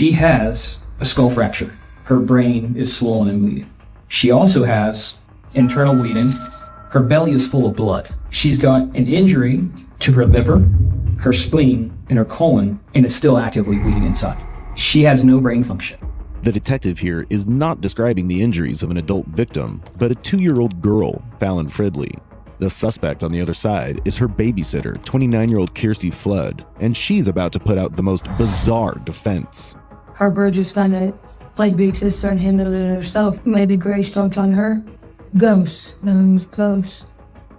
She has a skull fracture. Her brain is swollen and bleeding. She also has internal bleeding. Her belly is full of blood. She's got an injury to her liver, her spleen, and her colon, and it's still actively bleeding inside. She has no brain function. The detective here is not describing the injuries of an adult victim, but a 2-year-old girl, Fallon Fridley. The suspect on the other side is her babysitter, 29-year-old Kirsty Flood, and she's about to put out the most bizarre defense. Harper just kind of played big sister and handled it herself. Maybe Grace jumped on her. Ghosts. Ghosts.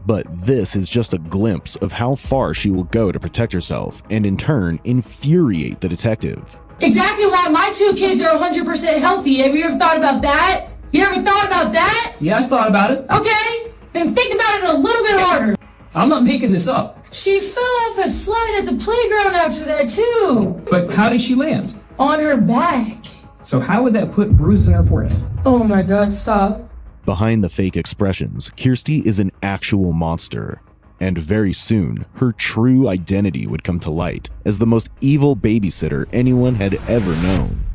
But this is just a glimpse of how far she will go to protect herself and in turn infuriate the detective. Exactly why my 2 kids are 100% healthy. Have you ever thought about that? You ever thought about that? Yeah, I thought about it. Okay, then think about it a little bit harder. I'm not making this up. She fell off a slide at the playground after that too. But how did she land? On her back. So how would that put bruises in her forehead? Oh my God, stop. Behind the fake expressions, Kirsty is an actual monster. And very soon, her true identity would come to light as the most evil babysitter anyone had ever known.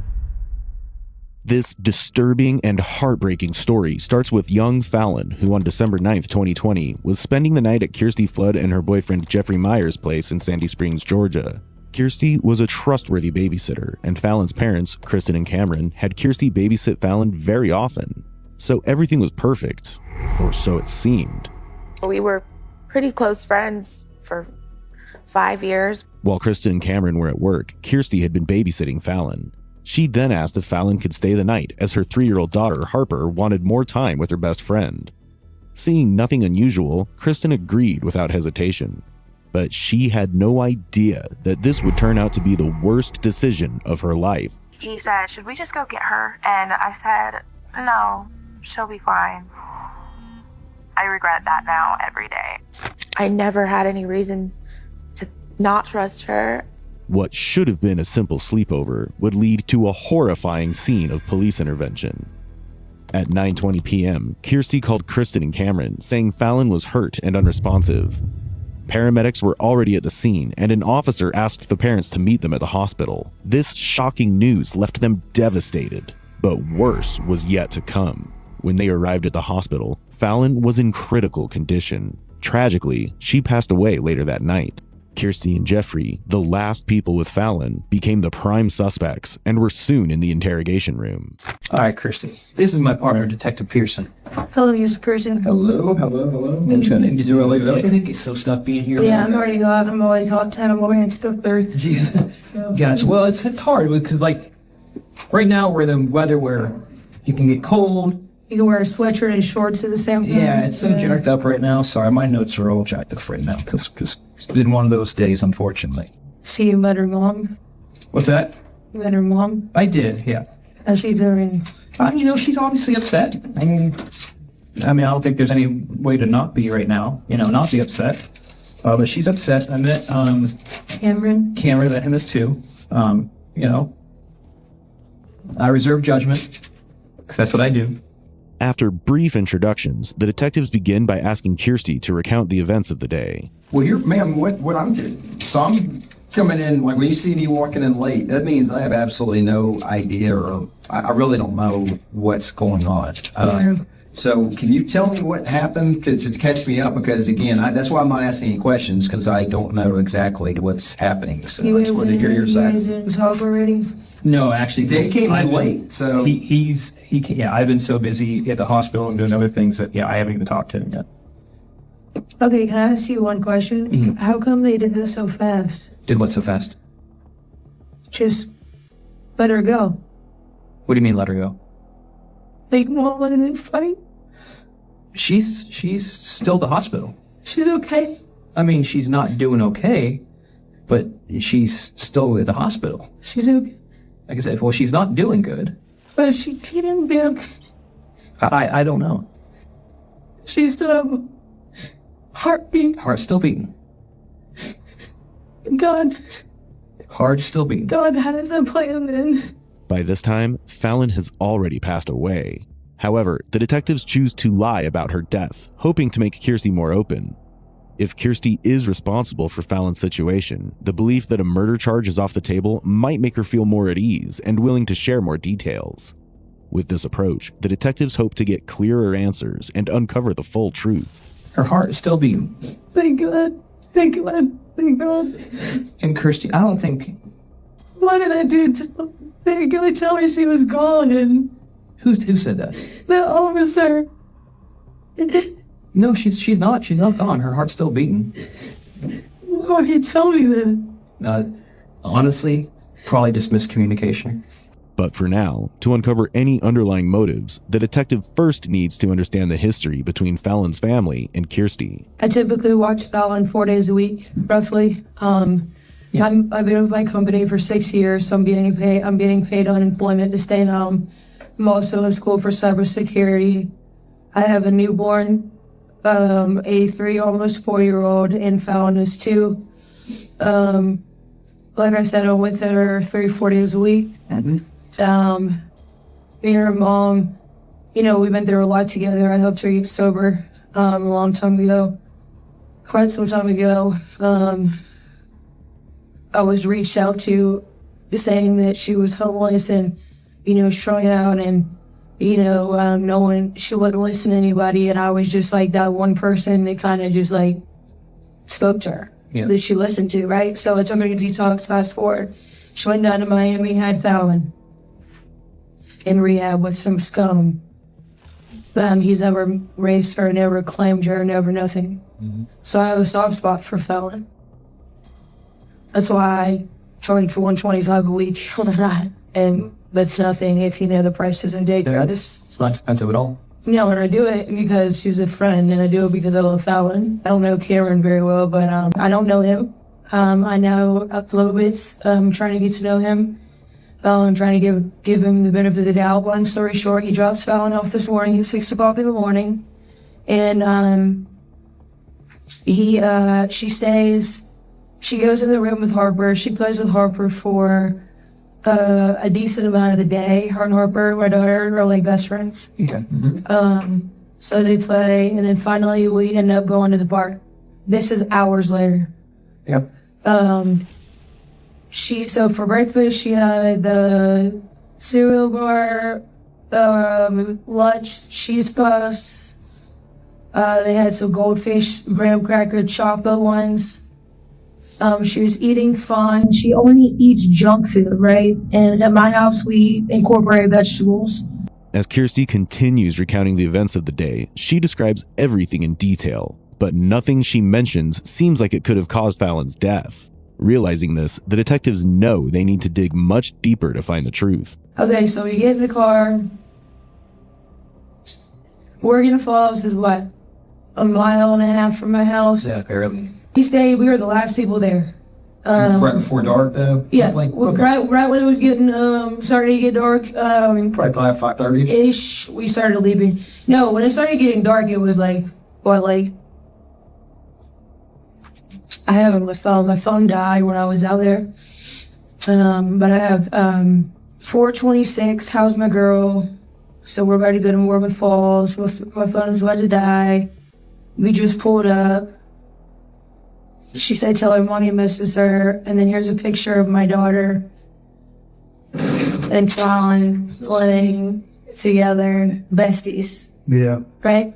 This disturbing and heartbreaking story starts with young Fallon, who on December 9th, 2020, was spending the night at Kirsty Flood and her boyfriend Jeffrey Meyer's place in Sandy Springs, Georgia. Kirsty was a trustworthy babysitter, and Fallon's parents, Kristen and Cameron, had Kirsty babysit Fallon very often. So everything was perfect, or so it seemed. We were pretty close friends for 5 years. While Kristen and Cameron were at work, Kirsty had been babysitting Fallon. She then asked if Fallon could stay the night, as her 3-year-old daughter, Harper, wanted more time with her best friend. Seeing nothing unusual, Kristen agreed without hesitation. But she had no idea that this would turn out to be the worst decision of her life. He said, "Should we just go get her?" And I said, "No, she'll be fine." I regret that now every day. I never had any reason to not trust her. What should have been a simple sleepover would lead to a horrifying scene of police intervention. At 9:20 p.m., Kirsty called Kristen and Cameron, saying Fallon was hurt and unresponsive. Paramedics were already at the scene, and an officer asked the parents to meet them at the hospital. This shocking news left them devastated, but worse was yet to come. When they arrived at the hospital, Fallon was in critical condition. Tragically, she passed away later that night. Kirsty and Jeffrey, the last people with Fallon, became the prime suspects and were soon in the interrogation room. All right, Kirsty. This is my partner, Detective Pearson. Hello, Mr. Person. Hello. I think it's so stuck being here. Yeah, I'm already glad. I'm always hot 10. I'm always still thirsty. Yeah. So. Gotcha. Well, it's hard because, like, right now we're in the weather where you can get cold. You can wear a sweatshirt and shorts at the same time. Yeah, it's so jacked up right now. Sorry, my notes are all jacked up right now because it's been one of those days, unfortunately. See, you met her mom? What's that? You met her mom? I did, yeah. How's she doing? She's obviously upset. I mean, I don't think there's any way to not be right now, not be upset. But she's upset. I met Cameron, I met him as too. I reserve judgment because that's what I do. After brief introductions, the detectives begin by asking Kirsty to recount the events of the day. Well, ma'am, what I'm doing. So I'm coming in, when you see me walking in late, that means I have absolutely no idea, or I really don't know what's going on. So can you tell me what happened to catch me up? Because again, that's why I'm not asking any questions, because I don't know exactly what's happening. So I just wanted to hear your side. You didn't talk already? No, actually. They came in late, so. I've been so busy at the hospital and doing other things that, I haven't even talked to him yet. Okay, can I ask you one question? Mm-hmm. How come they did this so fast? Did what so fast? Just let her go. What do you mean let her go? They won't let her fight? She's still at the hospital. She's okay. She's not doing okay, but she's still at the hospital. She's okay. Like I said, well, she's not doing good. But she couldn't be okay. I don't know. She still have a heartbeat. Heart still beating. God. Heart still beating. God has a plan then. By this time, Fallon has already passed away. However, the detectives choose to lie about her death, hoping to make Kirsty more open. If Kirsty is responsible for Fallon's situation, the belief that a murder charge is off the table might make her feel more at ease and willing to share more details. With this approach, the detectives hope to get clearer answers and uncover the full truth. Her heart is still beating. Thank God. Thank God. Thank God. And Kirsty, I don't think... What did I do? They're going to tell me she was gone and Who said that? the officer. No, she's not. She's not gone. Her heart's still beating. Why did you tell me that? Honestly, probably just miscommunication. But for now, to uncover any underlying motives, the detective first needs to understand the history between Fallon's family and Kirsty. I typically watch Fallon 4 days a week, roughly. I've been with my company for 6 years, so I'm getting paid unemployment to stay home. I'm also in school for cybersecurity. I have a newborn, a 3, almost 4-year-old, and Fallon is 2. Like I said, I'm with her 3-4 days a week. Being her mom, we've been through a lot together. I helped her get sober a long time ago, quite some time ago. I was reached out to saying that she was homeless and, strung out and, no one, she wouldn't listen to anybody. And I was just like that one person that kind of just like spoke to her, that she listened to, right? So it took her to detox. Fast forward. She went down to Miami, had Fallon in rehab with some scum. He's never raised her, never claimed her, never nothing. So I have a soft spot for Fallon. That's why I charge for $125 a week on a night. And that's nothing if the price isn't daycare. It's not expensive at all. No, and I do it because she's a friend, and I do it because I love Fallon. I don't know Cameron very well, but I don't know him. I know a little bit. I'm trying to get to know him. I'm trying to give him the benefit of the doubt. Long story short, he drops Fallon off this morning at 6 o'clock in the morning, and she stays. She goes in the room with Harper. She plays with Harper for a decent amount of the day. Her and Harper, my daughter, are like best friends. Okay. So they play, and then finally we end up going to the park. This is hours later. Yep. So for breakfast, she had the cereal bar, lunch, cheese puffs. They had some goldfish, graham cracker, chocolate ones. She was eating fine. She only eats junk food, right? And at my house, we incorporate vegetables. As Kirsty continues recounting the events of the day, she describes everything in detail, but nothing she mentions seems like it could have caused Fallon's death. Realizing this, the detectives know they need to dig much deeper to find the truth. Okay, so we get in the car. Oregon Falls is what? 1.5 miles from my house? Yeah, barely. We were the last people there. Right before dark, though? Yeah, roughly? right when it was getting, starting to get dark. Probably 5:30. Ish, we started leaving. No, when it started getting dark, it was like, I have my phone. My phone died when I was out there. But I have 4:26. How's my girl? So we're about to go to Morgan Falls. My phone is about to die. We just pulled up. She said, tell her mommy misses her. And then here's a picture of my daughter and Fallon laying together, besties. Yeah. Right?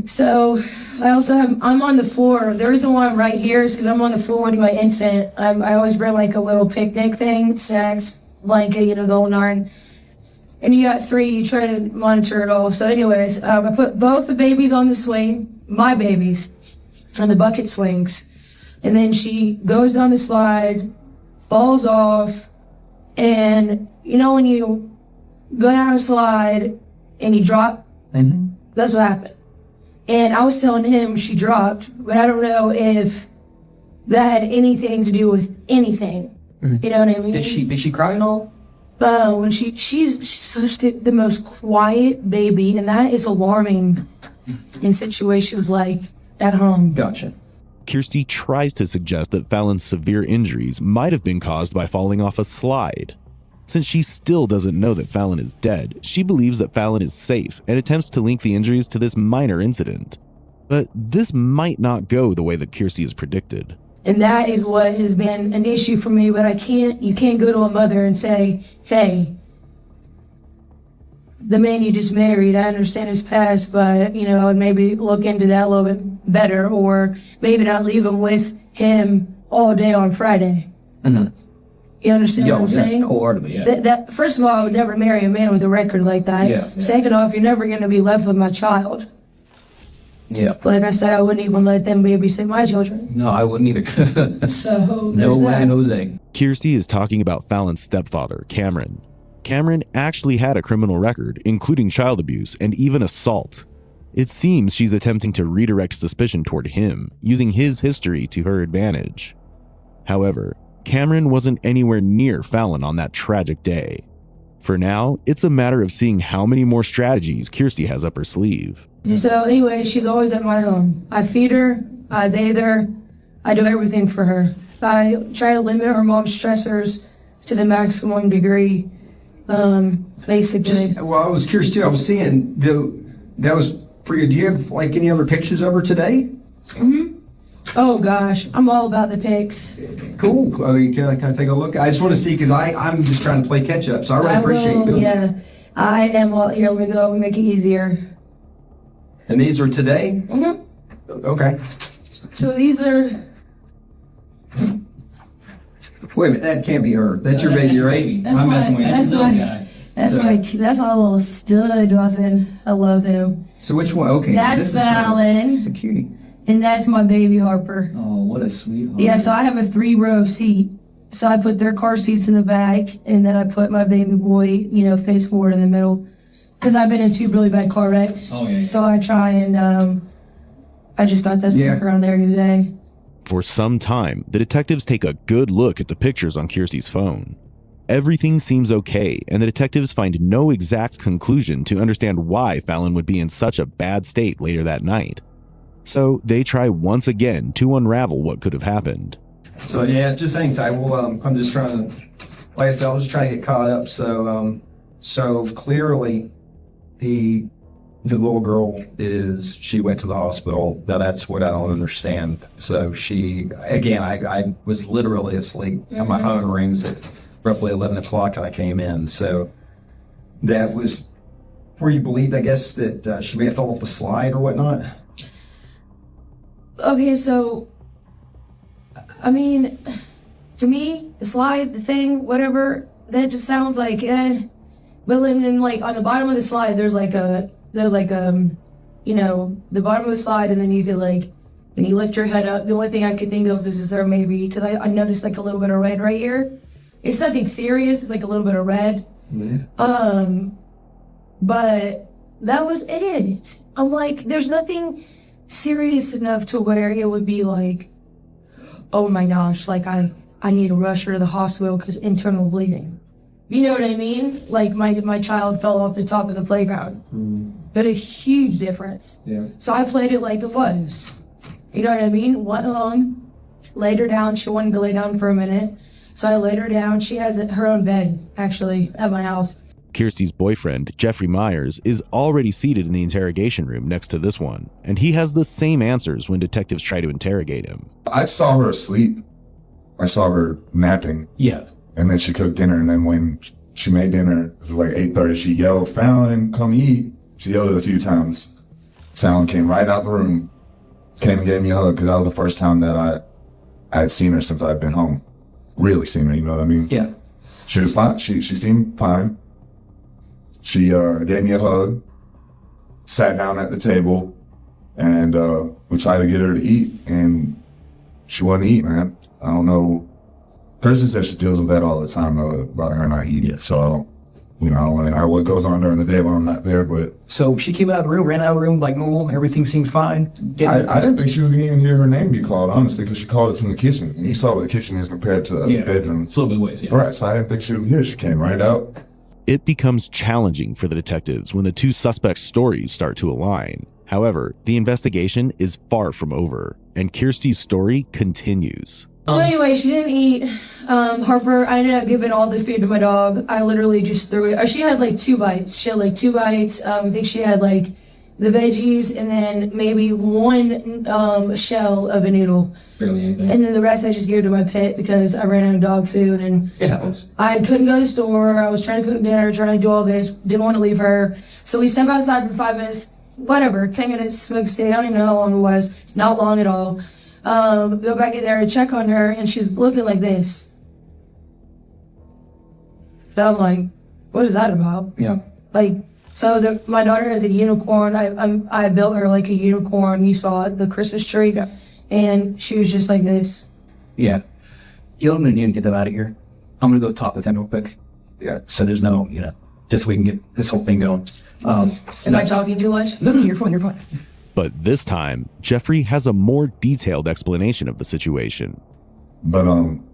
So I'm on the floor. The reason why I'm right here is because I'm on the floor with my infant. I always bring like a little picnic thing, snacks, blanket, going on. And you got 3, you try to monitor it all. So anyways, I put both the babies on the swing, my babies, on the bucket swings. And then she goes down the slide, falls off, and when you go down a slide and you drop, that's what happened. And I was telling him she dropped, but I don't know if that had anything to do with anything. You know what I mean? Did she cry at all? When she's such the most quiet baby, and that is alarming in situations like at home. Gotcha. Kirsty tries to suggest that Fallon's severe injuries might have been caused by falling off a slide. Since she still doesn't know that Fallon is dead, she believes that Fallon is safe and attempts to link the injuries to this minor incident. But this might not go the way that Kirsty has predicted. And that is what has been an issue for me, but you can't go to a mother and say, hey, the man you just married, I understand his past, but, I would maybe look into that a little bit better, or maybe not leave him with him all day on Friday. Mm-hmm. You understand what I'm saying? Wholeheartedly, yeah. That, first of all, I would never marry a man with a record like that. Yeah. Second off, you're never going to be left with my child. Yeah. Like I said, I wouldn't even let them babysit my children. No, I wouldn't either. So, No there's way, that. Jose. Kirsty is talking about Fallon's stepfather, Cameron. Cameron actually had a criminal record, including child abuse and even assault. It seems she's attempting to redirect suspicion toward him, using his history to her advantage. However, Cameron wasn't anywhere near Fallon on that tragic day. For now, it's a matter of seeing how many more strategies Kirsty has up her sleeve. So anyway, she's always at my home. I feed her, I bathe her, I do everything for her. I try to limit her mom's stressors to the maximum degree. Basically. I was curious too. I was seeing that was pretty good. Do you have like any other pictures of her today? Oh gosh, I'm all about the pics. Cool. I mean, can I take a look? I just want to see because I'm just trying to play catch up. So I really appreciate you doing that. Yeah, I am all here. Let me go. Let me make it easier. And these are today? Okay. So these are. Wait a minute, that can't be her. That's your baby, right? I'm messing with you. That's my little stud muffin. I love him. So which one? Okay. That's so this Fallon. is a cutie. And that's my baby Harper. Oh, what a sweetheart. Yeah, so I have a 3-row seat. So I put their car seats in the back, and then I put my baby boy, face forward in the middle. Because I've been in 2 really bad car wrecks. Oh, yeah. So I try and, I just got that sticker on there today. For some time, the detectives take a good look at the pictures on Kirsty's phone. Everything seems okay, and the detectives find no exact conclusion to understand why Fallon would be in such a bad state later that night. So they try once again to unravel what could have happened. So yeah, just hang tight. Well, I'm just trying to, like I said, I was just trying to get caught up. So clearly, the little girl she went to the hospital. Now that's what I don't understand. So I was literally asleep. And my phone rings at roughly 11 o'clock and I came in. So that was where you believed, I guess, that she may have fell off the slide or whatnot. Okay, so, I mean, to me, the slide, the thing, whatever, that just sounds like, But then, like, on the bottom of the slide, there's the bottom of the slide, and then you could, like, when you lift your head up, the only thing I could think of is there maybe, because I noticed, like, a little bit of red right here. It's nothing serious, it's, like, a little bit of red. Yeah. But that was it. I'm like, there's nothing serious enough to where it would be like, oh my gosh, like, I need to rush her to the hospital because internal bleeding. You know what I mean? Like, my child fell off the top of the playground. But a huge difference. Yeah. So I played it like it was. You know what I mean? Went home, laid her down. She wanted to lay down for a minute. So I laid her down. She has her own bed, actually, at my house. Kirsty's boyfriend, Jeffrey Myers, is already seated in the interrogation room next to this one, and he has the same answers when detectives try to interrogate him. I saw her asleep. I saw her napping. Yeah. And then she cooked dinner, and then when she made dinner, it was like 8:30, she yelled, "Fallon, come eat." She yelled it a few times. Fallon came right out the room, came and gave me a hug, because that was the first time that I had seen her since I'd been home. Really seen her, you know what I mean? Yeah. She was fine. She seemed fine. She gave me a hug, sat down at the table, and we tried to get her to eat, and she wouldn't eat, man. I don't know. Kirsten says she deals with that all the time, about her not eating. So I don't, I don't know what goes on during the day when I'm not there, but... So she came out of the room, ran out of the room like normal, everything seemed fine? I didn't think she was going to even hear her name be called, honestly, because she called it from the kitchen. And you saw what the kitchen is compared to the bedroom. It's a little bit ways, yeah. Right, so I didn't think she was here. She came right out. It becomes challenging for the detectives when the two suspects' stories start to align. However, the investigation is far from over, and Kirsty's story continues. So anyway, she didn't eat. Harper, I ended up giving all the food to my dog. I literally just threw it. She had like 2 bites. I think she had like the veggies, and then maybe one shell of a noodle. Barely anything. And then the rest I just gave to my pet because I ran out of dog food, and It happens. I couldn't go to the store. I was trying to cook dinner, trying to do all this, didn't want to leave her. So we stepped outside for 5 minutes, whatever, 10 minutes, smoke stay. I don't even know how long it was. Not long at all. Go back in there and check on her, and she's looking like this. So I'm like, what is that about? Yeah. Like, so my daughter has a unicorn. I built her like a unicorn. You saw it, the Christmas tree. Yeah. And she was just like this. Yeah. You're going to need to get them out of here. I'm going to go talk with them real quick. Yeah. So there's no, just so we can get this whole thing going. Am I talking too much? No, you're fine. You're fine. But this time, Jeffrey has a more detailed explanation of the situation. But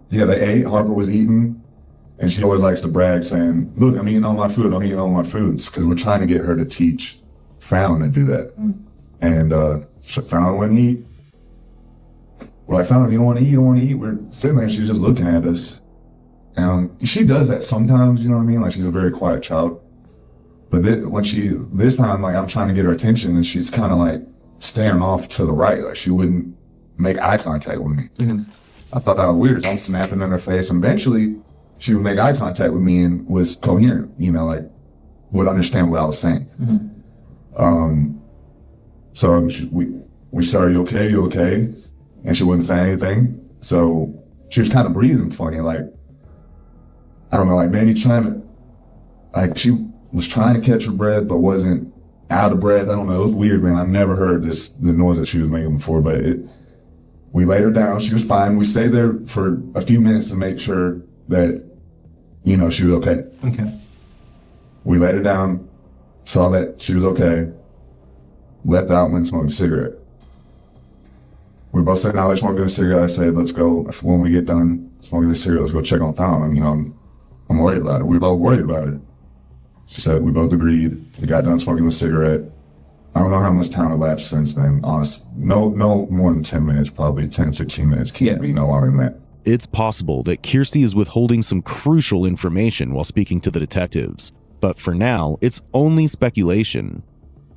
yeah, they ate. Harper was eating, and she always likes to brag, saying, "Look, I'm eating all my food. I'm eating all my foods," because we're trying to get her to teach Fallon to do that. And so Fallon wouldn't eat. We're like, "Fallon, you don't want to eat. You don't want to eat." We're sitting there. She's just looking at us. She does that sometimes. You know what I mean? Like, she's a very quiet child. But this time, like, I'm trying to get her attention, and she's kind of like staring off to the right. Like, she wouldn't make eye contact with me. Mm-hmm. I thought that was weird. So I'm snapping in her face, and eventually she would make eye contact with me and was coherent, like would understand what I was saying. Mm-hmm. So we said, "Are you okay? You okay?" And she wouldn't say anything. So she was kind of breathing funny, like, I don't know, like maybe she was trying to catch her breath, but wasn't out of breath. I don't know. It was weird, man. I've never heard the noise that she was making before, but we laid her down. She was fine. We stayed there for a few minutes to make sure that, she was okay. Okay. We laid her down, saw that she was okay, left out, went and smoked a cigarette. We both said, "Now let's smoke a cigarette." I said, "Let's go, when we get done smoking this cigarette, let's go check on Fallon. I'm worried about it." We were both worried about it. She said, we both agreed. We got done smoking the cigarette. I don't know how much time elapsed since then, honest. No more than 10 minutes, probably 10, 15 minutes. Can't be no longer than that. It's possible that Kirsty is withholding some crucial information while speaking to the detectives, but for now, it's only speculation.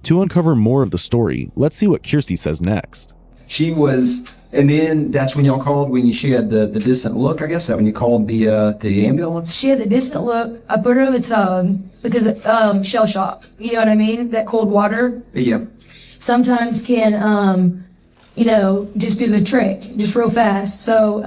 To uncover more of the story, let's see what Kirsty says next. She was, and then that's when y'all called, when she had the distant look, I guess, that when you called the ambulance? She had the distant look. I put her in the tub because shell shock. You know what I mean? That cold water. Yeah. Sometimes can, just do the trick, just real fast. So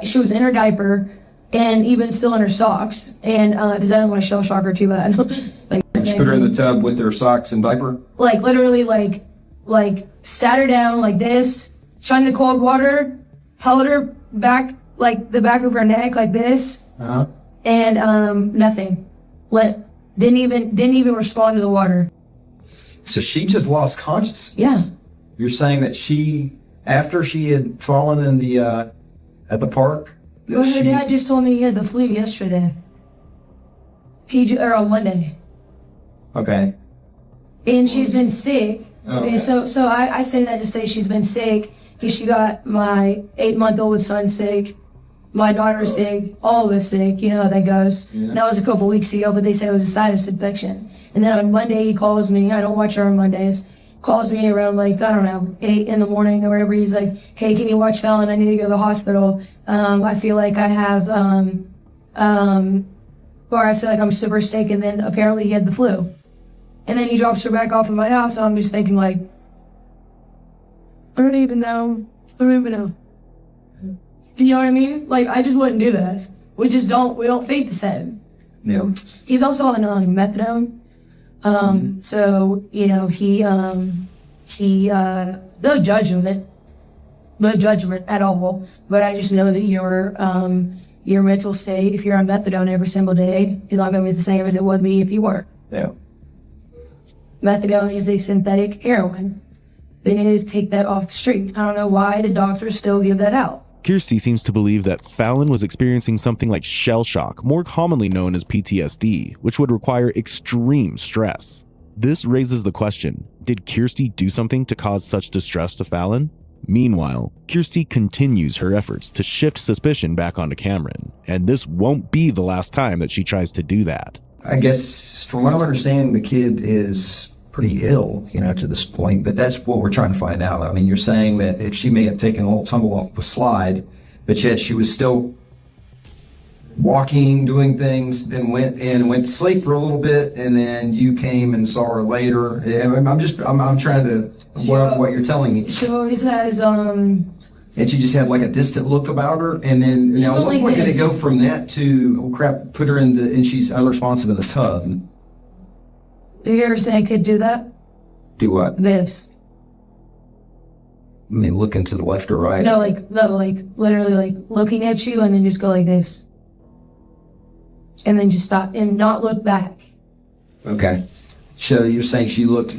she was in her diaper and even still in her socks. And because I don't want to shell shock her too bad. Just put her in the tub with her socks and diaper? Like literally like sat her down like this, shined the cold water, held her back, like the back of her neck like this, and nothing. Didn't even respond to the water. So she just lost consciousness? Yeah. You're saying that after she had fallen in at the park? Well, her dad just told me he had the flu yesterday. Or on Monday. Okay. And she's been sick. Okay. And so I say that to say she's been sick because she got my 8-month-old son sick, my daughter sick, all of us sick. You know how that goes. Yeah. And that was a couple weeks ago, but they said it was a sinus infection. And then on Monday he calls me. I don't watch her on Mondays. Calls me around 8 in the morning or whatever. He's like, "Hey, can you watch Fallon? I need to go to the hospital. I feel like I have or I feel like I'm super sick." And then apparently he had the flu. And then he drops her back off at my house, and I'm just thinking I don't even know. You know what I mean? I just wouldn't do that. We don't think the same. Yeah. He's also on methadone. So, he no judgment at all. But I just know that your mental state, if you're on methadone every single day, is not going to be the same as it would be if you weren't. Yeah. Methadone is a synthetic heroin. They need to take that off the street. I don't know why the doctors still give that out. Kirsty seems to believe that Fallon was experiencing something like shell shock, more commonly known as PTSD, which would require extreme stress. This raises the question, did Kirsty do something to cause such distress to Fallon? Meanwhile, Kirsty continues her efforts to shift suspicion back onto Cameron, and this won't be the last time that she tries to do that. I guess, from what I'm understanding, the kid is pretty ill, to this point. But that's what we're trying to find out. I mean, you're saying that if she may have taken a little tumble off the slide, but yet she was still walking, doing things, then went to sleep for a little bit, and then you came and saw her later. I'm trying to what you're telling me. She always has And she just had like a distant look about her, and then now at what point did it go from that to oh crap, put her and she's unresponsive in the tub? Did you ever say I could do that? Do what? This. I mean, looking to the left or right? No, literally like looking at you and then just go like this. And then just stop and not look back. Okay. So you're saying she looked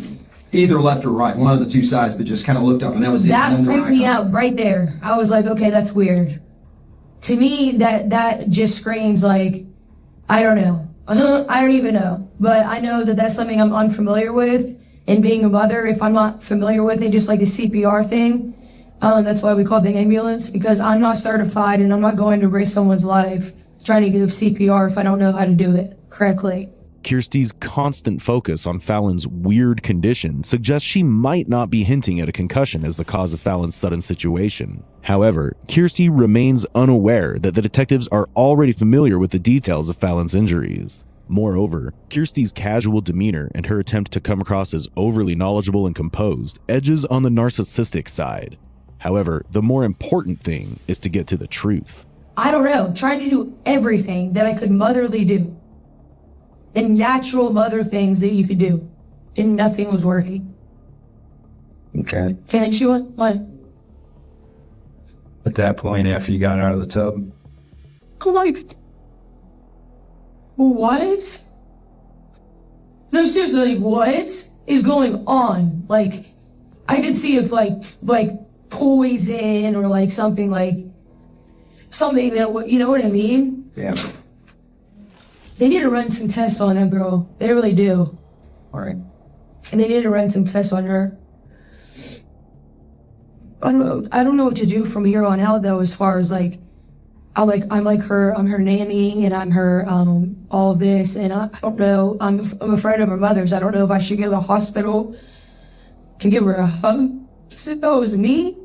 either left or right, one of the two sides, but just kind of looked up and that was it. That freaked me out right there. I was like, okay, that's weird. To me, that just screams like, I don't know. I don't even know. But I know that that's something I'm unfamiliar with. And being a mother, if I'm not familiar with it, just like the CPR thing, that's why we call the ambulance, because I'm not certified and I'm not going to risk someone's life trying to give CPR if I don't know how to do it correctly. Kirsty's constant focus on Fallon's weird condition suggests she might not be hinting at a concussion as the cause of Fallon's sudden situation. However, Kirsty remains unaware that the detectives are already familiar with the details of Fallon's injuries. Moreover, Kirsty's casual demeanor and her attempt to come across as overly knowledgeable and composed edges on the narcissistic side. However, the more important thing is to get to the truth. I don't know, trying to do everything that I could motherly do. The natural mother things that you could do. And nothing was working. Okay. And then she went, what? At that point, after you got out of the tub? I'm like, what? No, seriously, like, what is going on? Like, I could see if like poison or like something that, you know what I mean? Yeah. They need to run some tests on that girl. They really do. All right. And they need to run some tests on her. I don't know what to do from here on out though, as far as like, I'm her nanny and I'm her, all of this. And I don't know, I'm a friend of her mother's. I don't know if I should go to the hospital and give her a hug. As if that was me.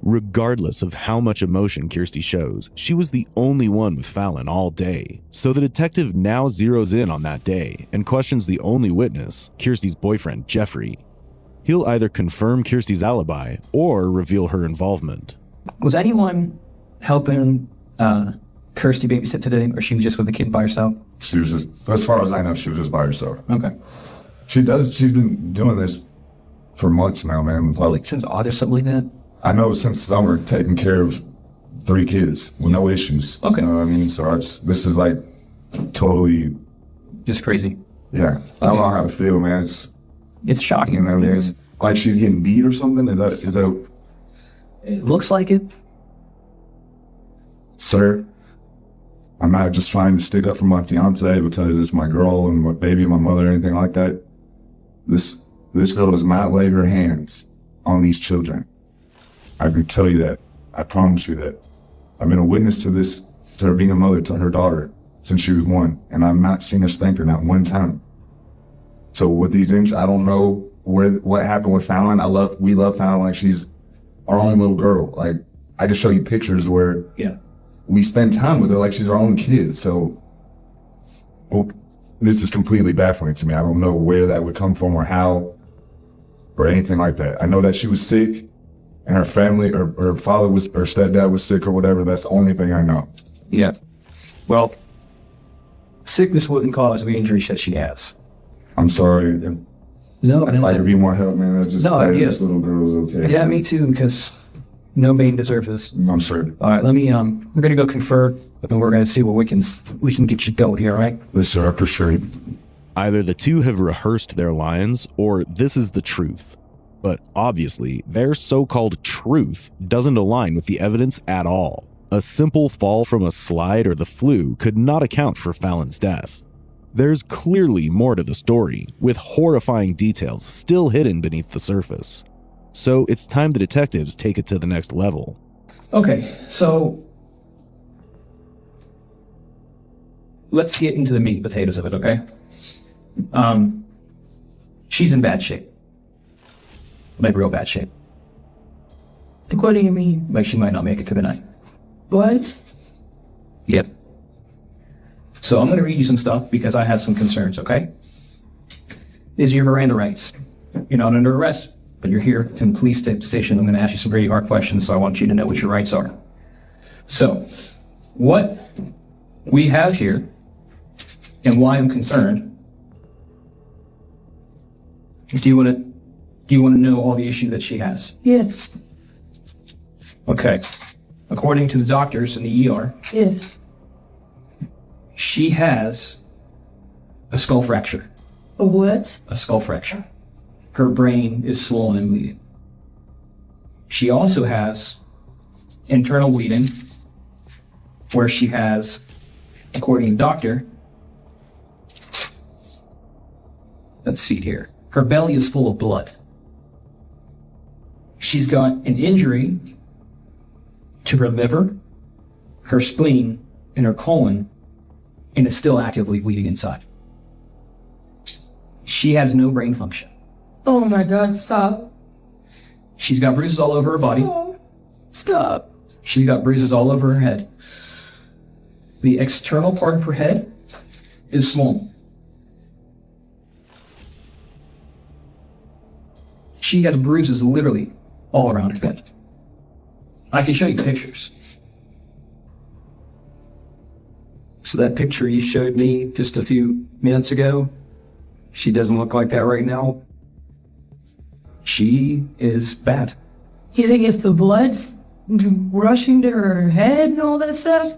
Regardless of how much emotion Kirsty shows, she was the only one with Fallon all day. So the detective now zeroes in on that day and questions the only witness, Kirsty's boyfriend, Jeffrey. He'll either confirm Kirsty's alibi or reveal her involvement. Was anyone helping Kirsty babysit today, or she was just with the kid by herself? She was just, as far as I know, she was just by herself. Okay. She's been doing this for months now, man. Like since August, something like that? I know since summer, taking care of 3 kids with no issues. Okay. You know what I mean? So this is like totally... Just crazy. Yeah. I don't know how to feel, man. It's shocking. You know, there's like she's getting beat or something. Is that? It looks like it. Sir, I'm not just trying to stick up for my fiance because it's my girl and my baby and my mother or anything like that. This girl does not lay her hands on these children. I can tell you that. I promise you that. I've been a witness to this, to her being a mother to her daughter since she was 1, and I've not seen her spank her, not one time. So with these injuries, I don't know what happened with Fallon. We love Fallon like she's our own little girl. Like, I just show you pictures where we spend time with her like she's our own kid. So this is completely baffling to me. I don't know where that would come from or how or anything like that. I know that she was sick and her family or her father was, or stepdad was sick or whatever. That's the only thing I know. Yeah. Well, sickness wouldn't cause the injuries that she has. I'm sorry. No, I'd like to be more help, man. That's just this little girl's okay. Yeah, me too, because no baby deserves this. I'm sorry. All right, let me, we're gonna go confer, and we're gonna see what we can get you going here, all right? Yes, sir, for sure. Either the two have rehearsed their lines, or this is the truth. But obviously, their so-called truth doesn't align with the evidence at all. A simple fall from a slide or the flu could not account for Fallon's death. There's clearly more to the story, with horrifying details still hidden beneath the surface. So it's time the detectives take it to the next level. Okay, so let's get into the meat and potatoes of it, okay? She's in bad shape. Like real bad shape. Like, what do you mean? Like she might not make it through the night. What? Yep. So I'm going to read you some stuff because I have some concerns, okay? These are your Miranda rights. You're not under arrest, but you're here in the police station. I'm going to ask you some very hard questions, so I want you to know what your rights are. So, what we have here, and why I'm concerned, do you want to know all the issues that she has? Yes. Okay. According to the doctors in the ER, Yes. she has a skull fracture. A what? A skull fracture. Her brain is swollen and bleeding. She also has internal bleeding, where she has, according to the doctor, let's see here, her belly is full of blood. She's got an injury to her liver, her spleen, and her colon, and is still actively bleeding inside. She has no brain function. Oh my God, stop. She's got bruises all over her body. Stop. She's got bruises all over her head. The external part of her head is swollen. She has bruises literally all around her head. I can show you pictures. So that picture you showed me just a few minutes ago, she doesn't look like that right now. She is bad. You think it's the blood rushing to her head and all that stuff?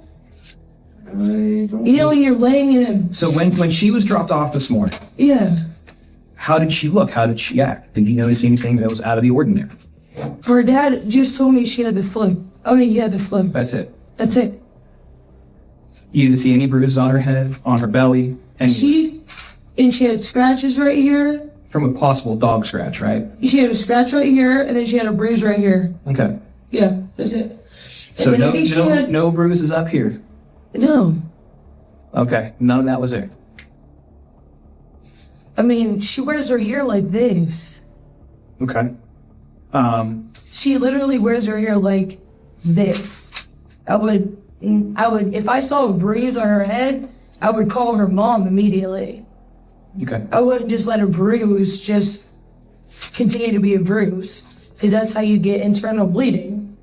You know, when you're laying in a... So when she was dropped off this morning, Yeah. how did she look? How did she act? Did you notice anything that was out of the ordinary? Her dad just told me she had the flu. I mean, he had the flu. That's it. That's it. You didn't see any bruises on her head, on her belly, and She had scratches right here. from a possible dog scratch, right? She had a scratch right here, and then she had a bruise right here. Okay. Yeah, that's it. So And then I think she had... no bruises up here. No. Okay, none of that was there. I mean, she wears her hair like this. Okay. She literally wears her hair like this. I would, if I saw a bruise on her head, I would call her mom immediately. Okay. I wouldn't just let a bruise just continue to be a bruise, because that's how you get internal bleeding.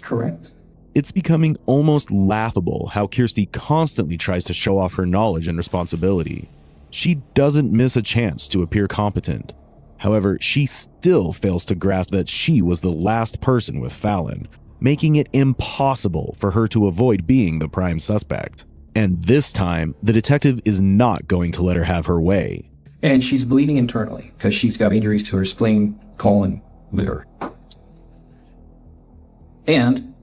Correct. It's becoming almost laughable how Kirsty constantly tries to show off her knowledge and responsibility. She doesn't miss a chance to appear competent. However, she still fails to grasp that she was the last person with Fallon, making it impossible for her to avoid being the prime suspect. And this time, the detective is not going to let her have her way. And she's bleeding internally because she's got injuries to her spleen, colon, liver. And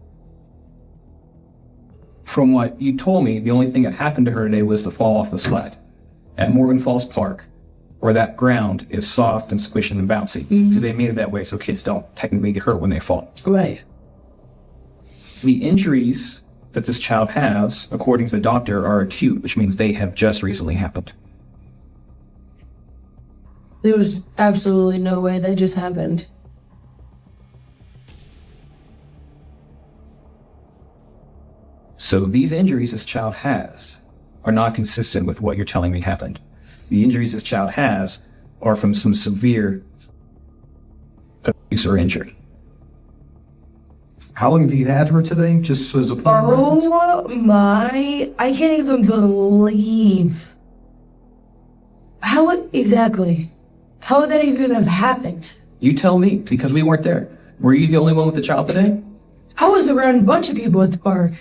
from what you told me, the only thing that happened to her today was the fall off the sled at Morgan Falls Park, where that ground is soft and squishy and bouncy. So they made it that way so kids don't technically get hurt when they fall. Right. The injuries that this child has, according to the doctor, are acute, which means they have just recently happened. There was absolutely no way that just happened. So these injuries this child has are not consistent with what you're telling me happened. The injuries this child has are from some severe abuse or injury. How long have you had her today? Just as a point of reference? Oh my, I can't even believe. How exactly? How would that even have happened? You tell me, because we weren't there. Were you the only one with the child today? I was around a bunch of people at the park.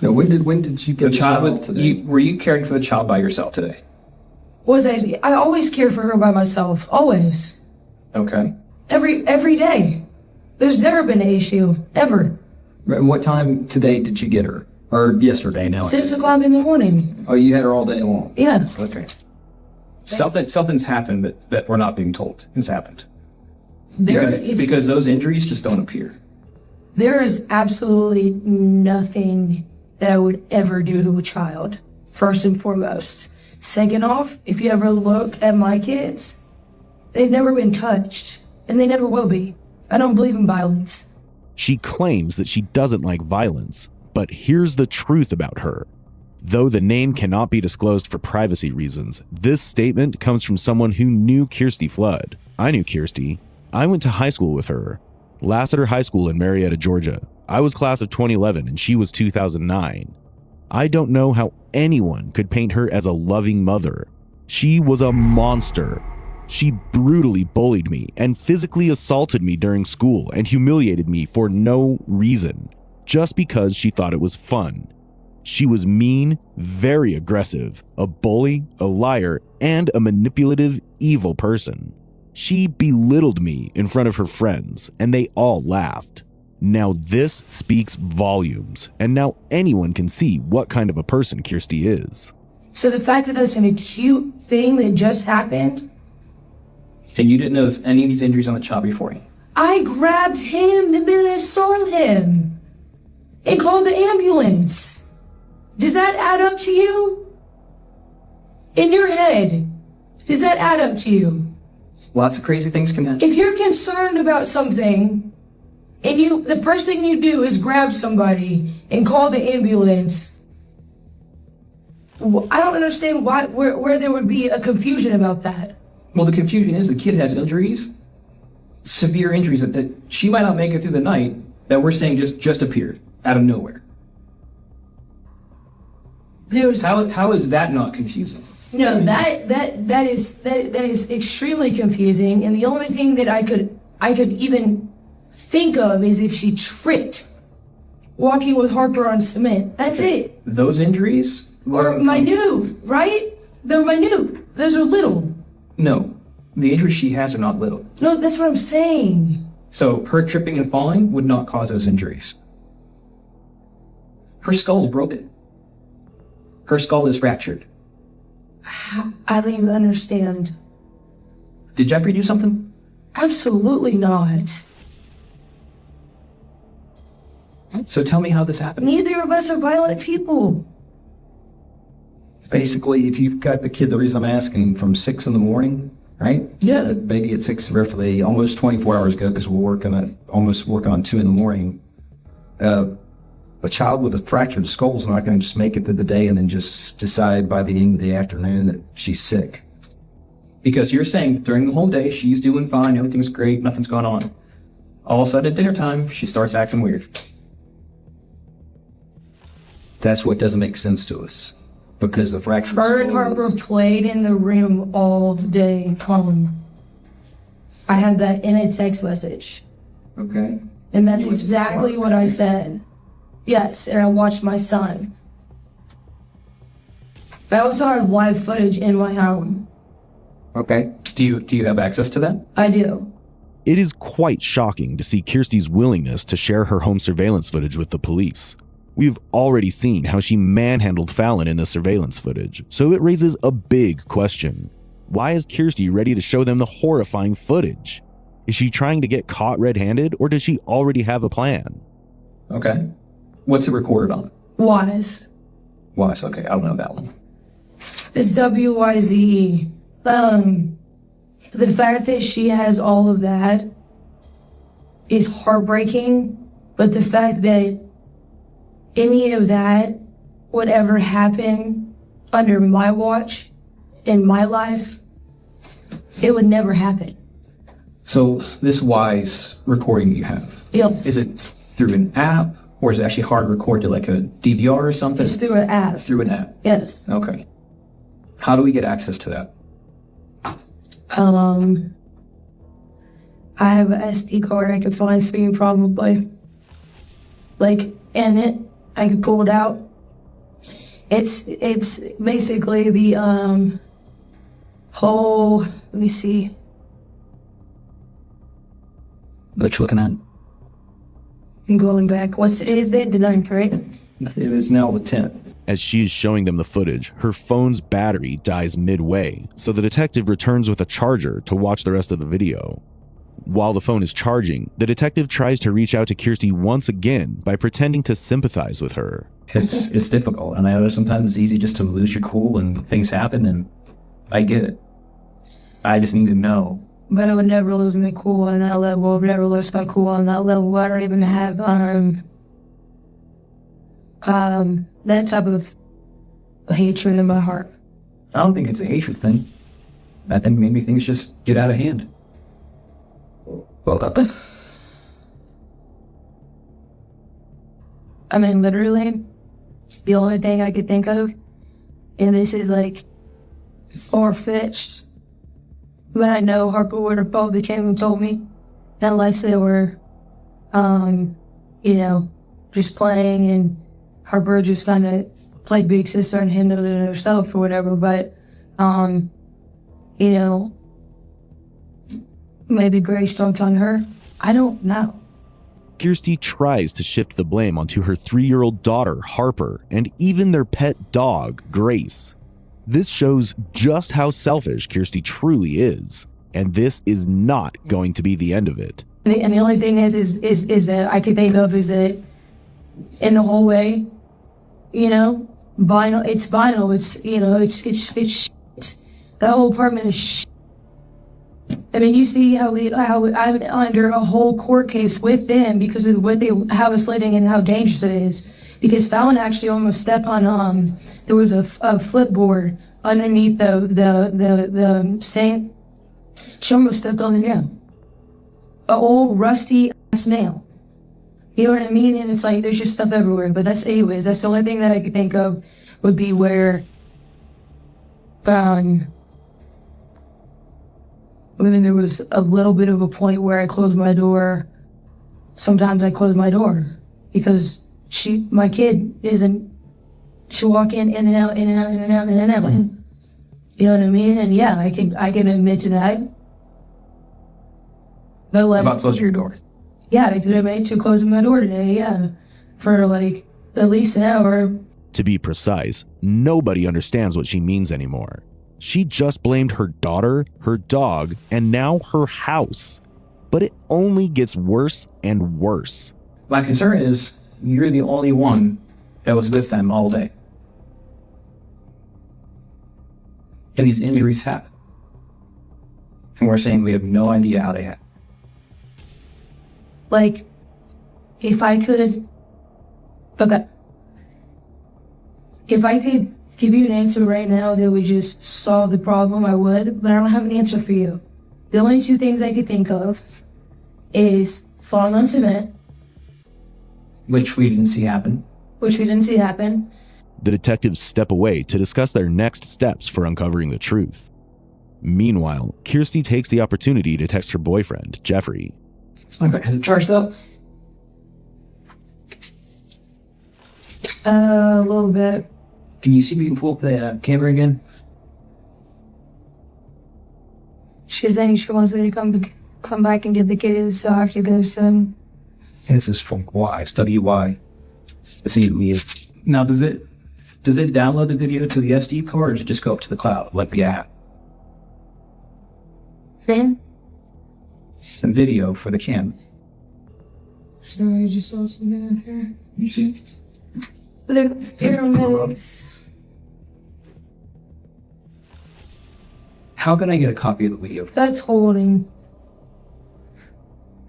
No, when did you get The child, were you caring for the child by yourself today? I always care for her by myself. Always. Okay. Every day. There's never been an issue. Ever. What time today did you get her? Or yesterday now? 6 o'clock in the morning. Oh, you had her all day long? Yeah. Okay. Something's happened that we're not being told has happened. Because those injuries just don't appear. There is absolutely nothing that I would ever do to a child. first and foremost. Second off, if you ever look at my kids, they've never been touched, and they never will be. I don't believe in violence. She claims that she doesn't like violence, but here's the truth about her. Though the name cannot be disclosed for privacy reasons, this statement comes from someone who knew Kirsty Flood. I knew Kirsty. I went to high school with her. Lassiter High School in Marietta, Georgia. I was class of 2011 and she was 2009. I don't know how anyone could paint her as a loving mother. She was a monster. She brutally bullied me and physically assaulted me during school and humiliated me for no reason, just because she thought it was fun. She was mean, very aggressive, a bully, a liar, and a manipulative, evil person. She belittled me in front of her friends, and they all laughed. Now this speaks volumes, and now anyone can see what kind of a person Kirsty is. So the fact that that's an acute thing that just happened, And you didn't notice any of these injuries on the child before you? I grabbed him the minute I saw him and called the ambulance. Does that add up to you? In your head, does that add up to you? Lots of crazy things can happen. If you're concerned about something and the first thing you do is grab somebody and call the ambulance, I don't understand where there would be a confusion about that. Well, the confusion is the kid has injuries, severe injuries that she might not make it through the night that we're saying just appeared out of nowhere. How is that not confusing? No, that is extremely confusing, and the only thing that I could even think of is if she tripped walking with Harper on cement. That's it. Those injuries Or minute, right? They're minute. Those are little. No, the injuries she has are not little. No, that's what I'm saying. So her tripping and falling would not cause those injuries. Her skull's broken. Her skull is fractured. I don't even understand. Did Jeffrey do something? Absolutely not. So tell me how this happened. Neither of us are violent people. Basically, if you've got the kid, the reason I'm asking, from 6 in the morning, right? Yeah. The baby at 6 roughly, almost 24 hours ago, because we're almost working on 2 in the morning. A child with a fractured skull is not going to just make it through the day and then just decide by the end of the afternoon that she's sick. Because you're saying during the whole day, she's doing fine, everything's great, nothing's going on. All of a sudden at dinner time, she starts acting weird. That's what doesn't make sense to us. Because the fractured Her and skull Harper is- played in the room all day long. I had that in a text message. Okay. And that's exactly what I said. Yes, and I watched my son. I also have live footage in my home. Okay. Do you have access to that? I do. It is quite shocking to see Kirsty's willingness to share her home surveillance footage with the police. We've already seen how she manhandled Fallon in the surveillance footage, so it raises a big question. Why is Kirsty ready to show them the horrifying footage? Is she trying to get caught red-handed, or does she already have a plan? Okay. What's it recorded on? Wise. Wise, okay, I don't know that one. It's WYZE. The fact that she has all of that is heartbreaking, but the fact that any of that would ever happen under my watch in my life, it would never happen. So this Wise recording you have, Yes. is it through an app or is it actually hard recorded like a DVR or something? It's through an app. Through an app. Yes. Okay. How do we get access to that? I have an SD card I can find for you probably. Like, in it, I can pull it out. It's basically the, whole, let me see. What you looking at? I'm going back. It is the 9th, right? It is now the 10th. As she is showing them the footage, her phone's battery dies midway, so the detective returns with a charger to watch the rest of the video. While the phone is charging, the detective tries to reach out to Kirsty once again by pretending to sympathize with her. It's difficult, and I know sometimes it's easy just to lose your cool and things happen, and I get it. I just need to know. But I would never lose my cool on that level. I would never lose my cool on that level. I don't even have that type of hatred in my heart. I don't think it's a hatred thing. I think maybe things just get out of hand. Well, I mean, literally, the only thing I could think of, and this is like far-fetched, but I know Harper would have probably came and told me, unless they were, just playing and Harper just kind of played big sister and handled it herself or whatever, but, maybe Grace jumped on her. I don't know. Kirsty tries to shift the blame onto her 3-year-old daughter, Harper, and even their pet dog, Grace. This shows just how selfish Kirsty truly is, and this is not going to be the end of it. And the only thing is that I could think of is that in the hallway, vinyl, it's vinyl, it's shit. The whole apartment is shit. I mean, you see how I'm under a whole court case with them because of how it's living and how dangerous it is. Because Fallon actually almost stepped on, there was a flipboard underneath the sink. She almost stepped on the nail. An old rusty ass nail. You know what I mean? And it's like, there's just stuff everywhere. But that's the only thing that I could think of would be where, there was a little bit of a point where I closed my door. Sometimes I close my door because my kid she'll walk in and out, in and out, in and out, in and out. You know what I mean? And yeah, I can admit to that. But about closing your door. Yeah, I could admit to closing my door today, yeah. For like at least an hour. To be precise, nobody understands what she means anymore. She just blamed her daughter, her dog, and now her house. But it only gets worse and worse. My concern is you're the only one that was with them all day. And these injuries happen. And we're saying we have no idea how they happen. Like, if I could give you an answer right now that would just solve the problem, I would, but I don't have an answer for you. The only two things I could think of is falling on cement. Which we didn't see happen. The detectives step away to discuss their next steps for uncovering the truth. Meanwhile, Kirsty takes the opportunity to text her boyfriend, Jeffrey. Okay, has it charged up? A little bit. Can you see if you can pull up the camera again? She's saying she wants me to come back and get the kids, so I have to go soon. This is from Y, W-Y. Now, does it download the video to the SD card, or does it just go up to the cloud, like the app? Then? Some video for the camera. Sorry, I just lost some down here. You see? They're pyramids. How can I get a copy of the video? That's holding.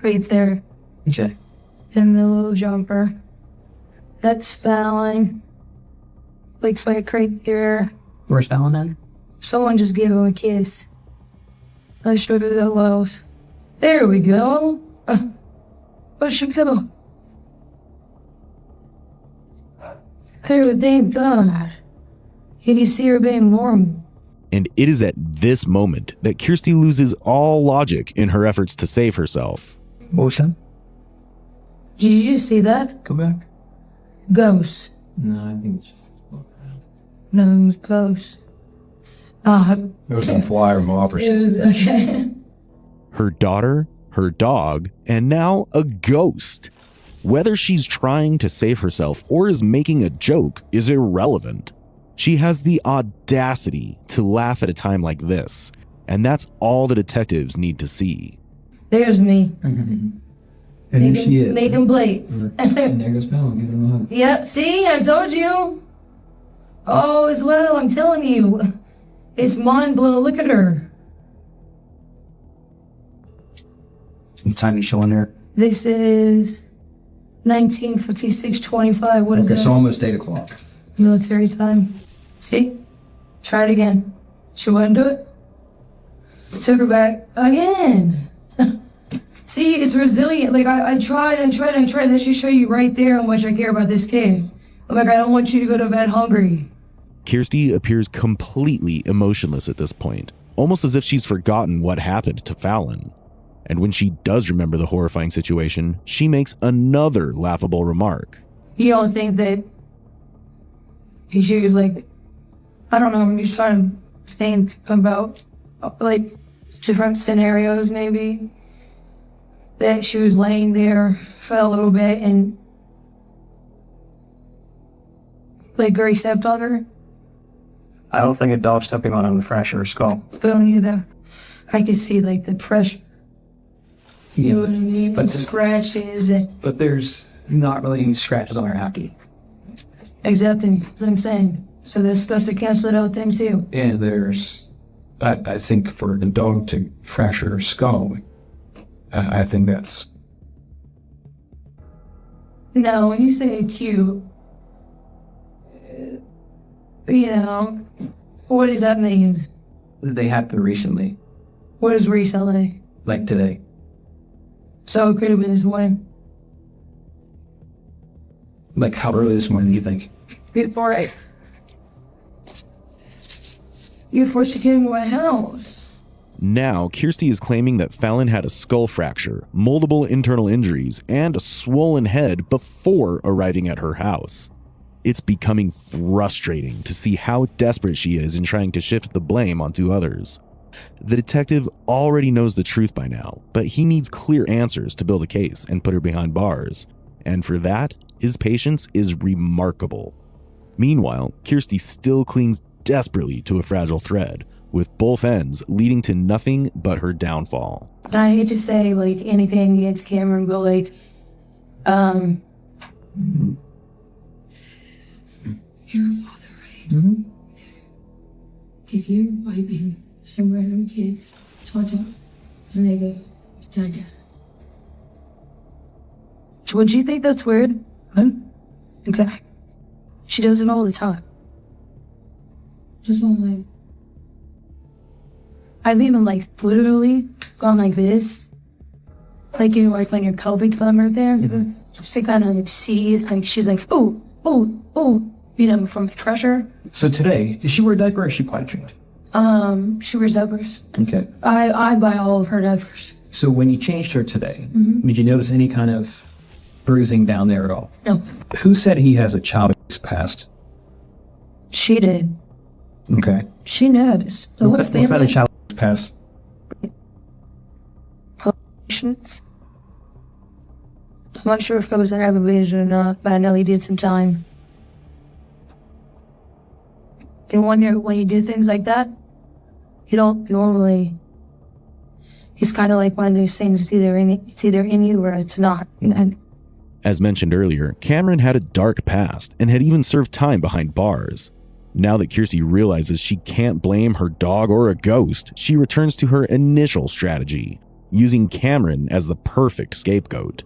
Right there. Okay. In the little jumper. That's Fallon. Looks like right there. Where's Fallon then? Someone just gave him a kiss. I showed her that love. There we go. Where'd she go? Hey, thank God. You can see her being normal. And it is at this moment that Kirsty loses all logic in her efforts to save herself. What was that? Did you just see that? Go back. Ghost. No, I think it's just... No, it was ghost. There was some flyer mob or It was, okay. Her daughter, her dog, and now a ghost. Whether she's trying to save herself or is making a joke is irrelevant. She has the audacity to laugh at a time like this, and that's all the detectives need to see. There's me. And here she is. Making plates. And there goes Fallon. Give her a hug. Yep, see, I told you. Oh, as well, I'm telling you. It's mind blowing. Look at her. What time you showing there? This is 1956:25. What is Okay, that? so almost 8 o'clock. Military time. See? Try it again. She wouldn't do it. Took her back again. See, it's resilient. Like, I tried. That should show you right there how much I care about this kid. I'm like, I don't want you to go to bed hungry. Kirsty appears completely emotionless at this point, almost as if she's forgotten what happened to Fallon. And when she does remember the horrifying situation, she makes another laughable remark. You don't think that she was like, I don't know, I'm just trying to think about, like, different scenarios maybe, that she was laying there for a little bit and, like, Gary stepped on her. I don't think a dog stepping on him would fracture her skull. I don't either. I could see, like, the pressure. You know what I mean? But Scratches and But there's not really any scratches on her happy. exactly, that's what I'm saying. So they're supposed to cancel it out thing too. And there's, I think for the dog to fracture her skull, I think that's, No, when you say acute, you know, what does that mean? they happened recently, What is recently? like today. So it could have been this morning. Like how early this morning do you think? Before she came to my house. Now, Kirsty is claiming that Fallon had a skull fracture, multiple internal injuries, and a swollen head before arriving at her house. It's becoming frustrating to see how desperate she is in trying to shift the blame onto others. The detective already knows the truth by now, but he needs clear answers to build a case and put her behind bars. And for that, his patience is remarkable. Meanwhile, Kirsty still clings desperately to a fragile thread, with both ends leading to nothing but her downfall. And I hate to say like anything against Cameron, but like, you're a father, right? Mm-hmm. If you're wiping some random kids, Tonto, and they go, Dad. Would you think that's weird? Huh? Okay. She does it all the time. Just one like, I've even like literally gone like this. Like you know, like when your pelvic bone right there, just to kind of like see, like she's like, oh, you know, from pressure. So today, did she wear a diaper or is she potty trained? She wears diapers. Okay. I buy all of her diapers. So when you changed her today, Mm-hmm. did you notice any kind of bruising down there at all? No, Who said he has a child abuse past? she did. Okay. She noticed. The whole What about a family. child abuse past? I'm not sure if it was an aggravated or not, but I know he did some time. And when you do things like that, you don't normally. It's kind of like one of those things. It's either in you or it's not. And As mentioned earlier, Cameron had a dark past and had even served time behind bars. Now that Kirsty realizes she can't blame her dog or a ghost, she returns to her initial strategy, using Cameron as the perfect scapegoat.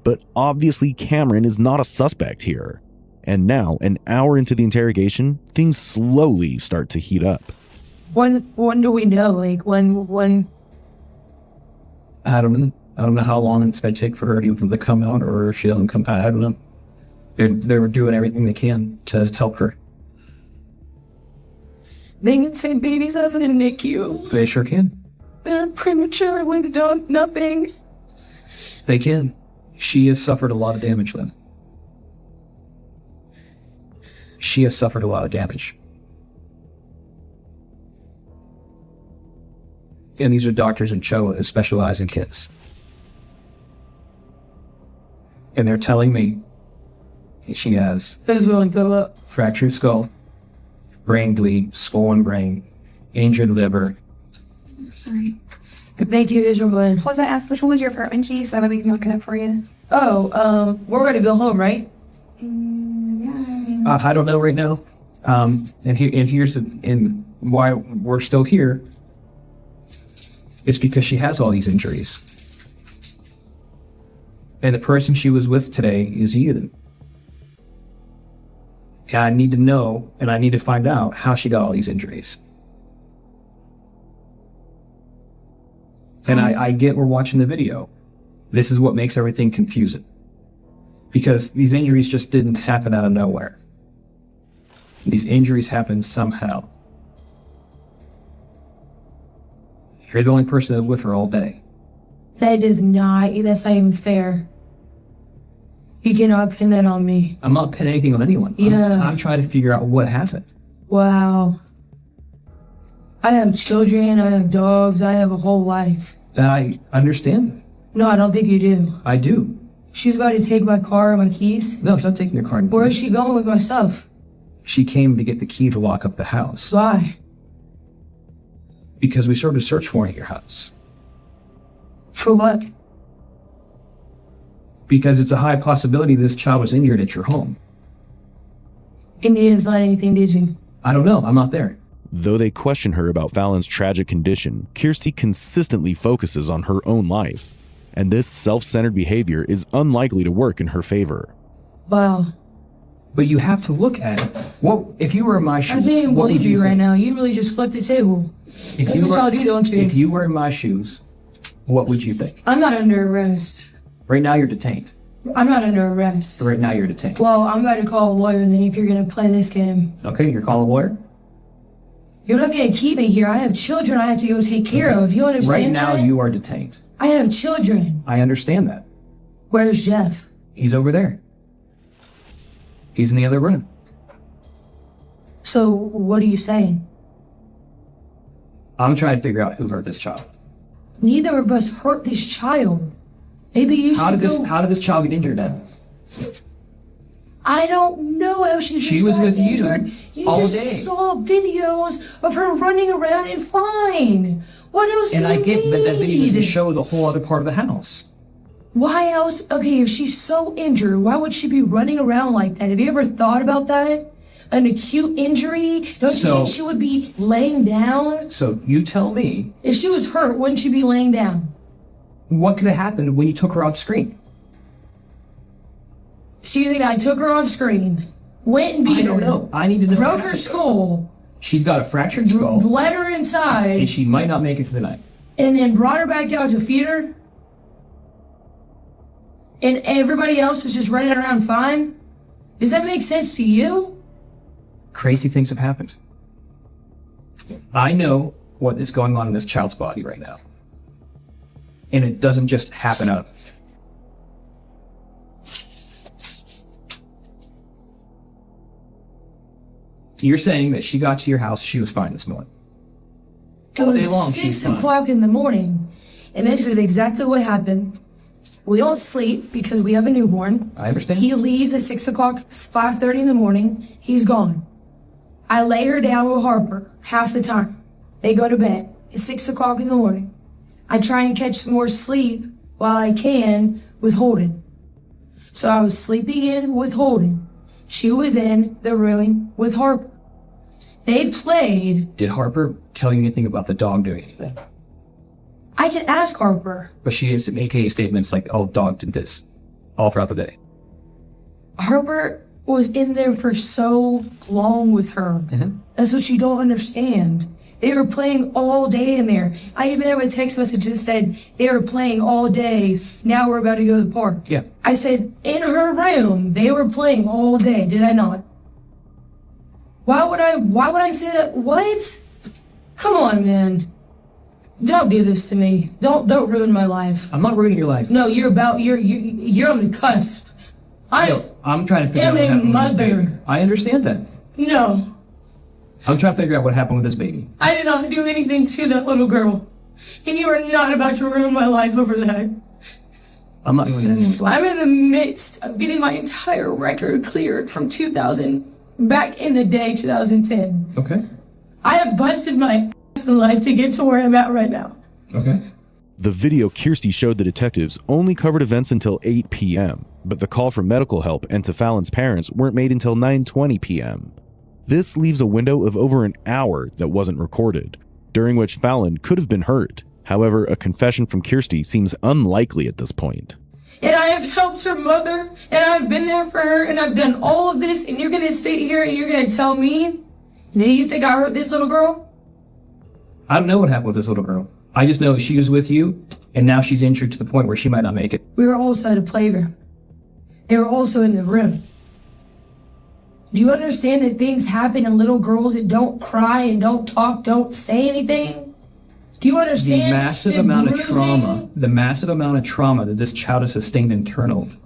But obviously Cameron is not a suspect here. And now, an hour into the interrogation, things slowly start to heat up. when do we know? Like when? I don't know how long it's going to take for her to come out, or if she doesn't come out. I don't know. They're doing everything they can to help her. They can say babies have in the NICU. They sure can. They're prematurely done nothing. They can. She has suffered a lot of damage then. She has suffered a lot of damage. And these are doctors in Choa who specialize in kids. And they're telling me she has Who's willing to go up? fractured skull, brain bleed, swollen brain, injured liver, Sorry. Thank you, Israel. Was I asked which one was your apartment key so that we can look it up for you? Oh, we're ready to go home, right? I don't know right now. And here's why we're still here. It's because she has all these injuries. And the person she was with today is you. And I need to know, and I need to find out how she got all these injuries. And I get we're watching the video. This is what makes everything confusing. Because these injuries just didn't happen out of nowhere. These injuries happened somehow. You're the only person that was with her all day. That's not even fair. You cannot pin that on me. I'm not pinning anything on anyone. Yeah. I'm trying to figure out what happened. Wow. I have children, I have dogs, I have a whole life. I understand. No, I don't think you do. I do. She's about to take my car and my keys. No, she's not taking your car. Where is she going with my stuff? She came to get the key to lock up the house. Why? Because we started a search warrant at your house. For what? Because it's a high possibility this child was injured at your home. And you didn't find anything, did you? I don't know. I'm not there. Though they question her about Fallon's tragic condition, Kirsty consistently focuses on her own life, and this self-centered behavior is unlikely to work in her favor. Wow. But you have to look at it. What if you were in my shoes? I can't even what believe would you right think? now. You really just flipped the table. If That's you what were- y'all do, don't you? If you were in my shoes, what would you think? I'm not under arrest. Right now you're detained. I'm not under arrest. Right now you're detained. Well, I'm about to call a lawyer then if you're going to play this game. Okay, you're calling a lawyer? You're not going to keep me here. I have children I have to go take care of. You understand Right now that? you are detained. I have children. I understand that. Where's Jeff? He's over there. He's in the other room. So, what are you saying? I'm trying to figure out who hurt this child. Neither of us hurt this child. Maybe you How should did go... this child get injured then? I don't know how she She just was got with you injured. You all just day. saw videos of her running around and fine. What else And do I you get that video need? doesn't show the whole other part of the house. Why else? Okay, if she's so injured, why would she be running around like that? Have you ever thought about that? An acute injury? Don't you So- think she would be laying down? So you tell me, If she was hurt, wouldn't she be laying down? what could have happened when you took her off screen? So you think I took her off screen, went and beat I don't her, know. I need to know. what broke her happened. skull, She's got a fractured skull, bled her inside, and she might not make it through the night. and then brought her back out to feed her? And everybody else was just running around fine? Does that make sense to you? Crazy things have happened. I know what is going on in this child's body right now. And it doesn't just happen out. You're saying that she got to your house, she was fine this morning. It All day was long, 6 she's fine. o'clock in the morning. And this is exactly what happened. We don't sleep because we have a newborn. I understand. He leaves at 6 o'clock, it's 5:30 in the morning. He's gone. I lay her down with Harper half the time. They go to bed. It's 6 o'clock in the morning. I try and catch some more sleep while I can with Holden. So I was sleeping in with Holden. She was in the room with Harper. They played. Did Harper tell you anything about the dog doing anything? I can ask Harper. But she is making statements like, oh, dog did this all throughout the day. Harper was in there for so long with her. That's what you don't understand. They were playing all day in there. I even have a text message that said they were playing all day. Now we're about to go to the park. Yeah. I said, in her room, they were playing all day. Did I not? Why would I say that? What? Come on, man. Don't do this to me. Don't ruin my life. I'm not ruining your life. No, you're on the cusp. I'm trying to figure am out what a happened with this mother. baby. I understand that. No. I'm trying to figure out what happened with this baby. I did not do anything to that little girl. And you are not about to ruin my life over that. I'm not ruining anyone's life. I'm in the midst of getting my entire record cleared from 2000, back in the day, 2010. Okay. I have busted my ass in life to get to where I'm at right now. Okay. The video Kirsty showed the detectives only covered events until 8 p.m., but the call for medical help and to Fallon's parents weren't made until 9:20 p.m. This leaves a window of over an hour that wasn't recorded, during which Fallon could have been hurt. However, a confession from Kirsty seems unlikely at this point. And I have helped her mother, and I've been there for her, and I've done all of this, and you're gonna sit here and you're gonna tell me, do you think I hurt this little girl? I don't know what happened with this little girl. I just know she was with you, and now she's injured to the point where she might not make it. We were also at a playground. They were also in the room. Do you understand that things happen in little girls that don't cry and don't talk, don't say anything? Do you understand The massive amount of trauma that this child has sustained internally.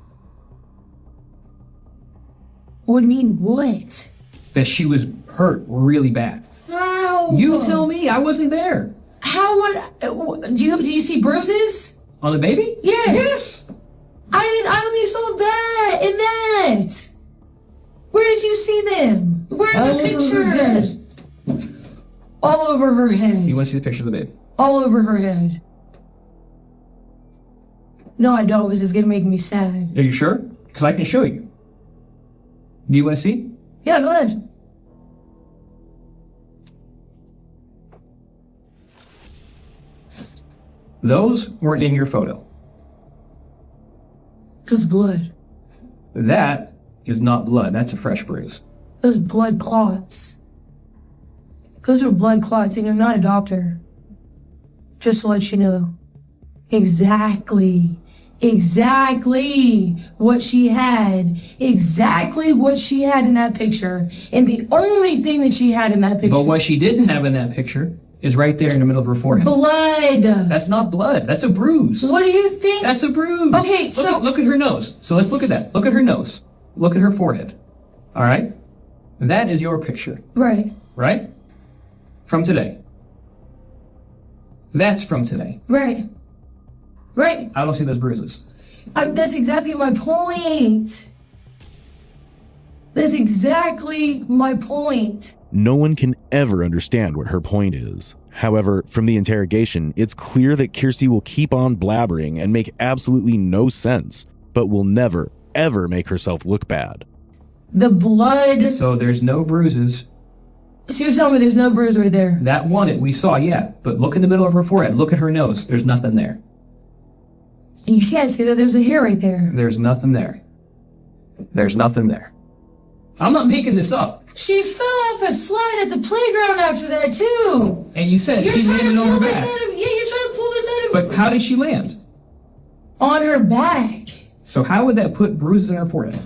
Would mean what? That she was hurt really bad. How? You tell me, I wasn't there. How would, do you see bruises? On the baby? Yes. I only saw that and that. Where did you see them? Where are the pictures? All over her head. You want to see the picture of the baby? All over her head. No, I don't, because it's gonna make me sad. Are you sure? Because I can show you. Do you want to see? Yeah, go ahead. Those weren't in your photo. That's blood. That is not blood. That's a fresh bruise. Those blood clots. Those are blood clots, and you're not a doctor. Just to let you know. Exactly what she had. Exactly what she had in that picture. And the only thing that she had in that picture. But what she didn't have in that picture is right there in the middle of her forehead. Blood. That's not blood. That's a bruise. What do you think? That's a bruise. Okay, so look at her nose. So let's look at that. Look at her nose. Look at her forehead. All right? That is your picture. Right. Right? From today. That's from today. Right. I don't see those bruises. That's exactly my point. That's exactly my point. No one can ever understand what her point is. However, from the interrogation, it's clear that Kirsty will keep on blabbering and make absolutely no sense, but will never, ever make herself look bad. The blood. So there's no bruises. So you're telling me there's no bruise right there? That one we saw, yeah. But look in the middle of her forehead. Look at her nose. There's nothing there. You can't see that there's a hair right there. There's nothing there. There's nothing there. I'm not making this up. She fell off a slide at the playground after that, too. And you said You're she trying landed to on pull her this back. out of, yeah, you're trying to pull this out of. But how did she land? On her back. So how would that put bruises in her forehead?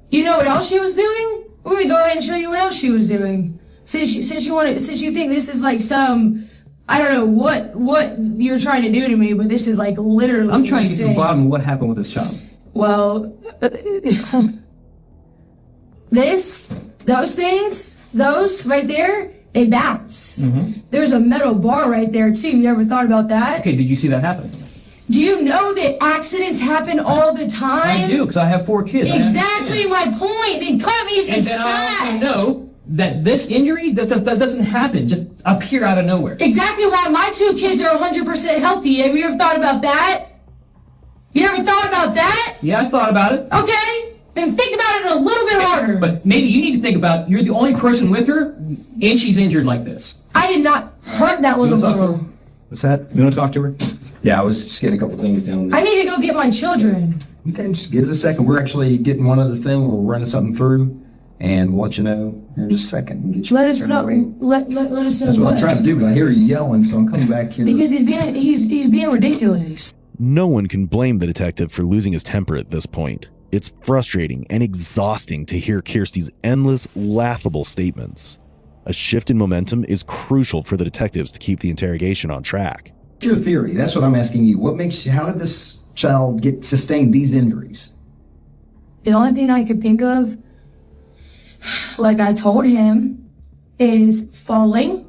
You know what else she was doing? Let me go ahead and show you what else she was doing. Since you think this is like some, I don't know what you're trying to do to me, but this is like literally. I'm trying to get to the insane. bottom of what happened with this child. Well, those things, those right there, they bounce. Mm-hmm. There's a metal bar right there too. You ever thought about that? Okay, did you see that happen? Do you know that accidents happen all the time? I do, because I have 4 kids. Exactly my point. Then cut me some And then I slack. also know that this injury doesn't happen just appear out of nowhere. Exactly why my 2 kids are 100% healthy. Have you ever thought about that? You ever thought about that? Yeah, I thought about it. Okay, then think about it a little bit harder. But maybe you need to think about you're the only person with her, and she's injured like this. I did not hurt that little girl. What's that? You want to talk to her? Yeah, I was just getting a couple things down there. I need to go get my children. Okay, just give us a second. We're actually getting one other thing. We're running something through, and we'll let you know in just a second. And get you Let us turned know. away. Let us know. That's what I'm trying to do, but I hear you yelling, so I'm coming back here. Because he's being ridiculous. No one can blame the detective for losing his temper at this point. It's frustrating and exhausting to hear Kirsty's endless, laughable statements. A shift in momentum is crucial for the detectives to keep the interrogation on track. What's your theory? That's what I'm asking you. How did this child sustain these injuries? The only thing I could think of, like I told him, is falling.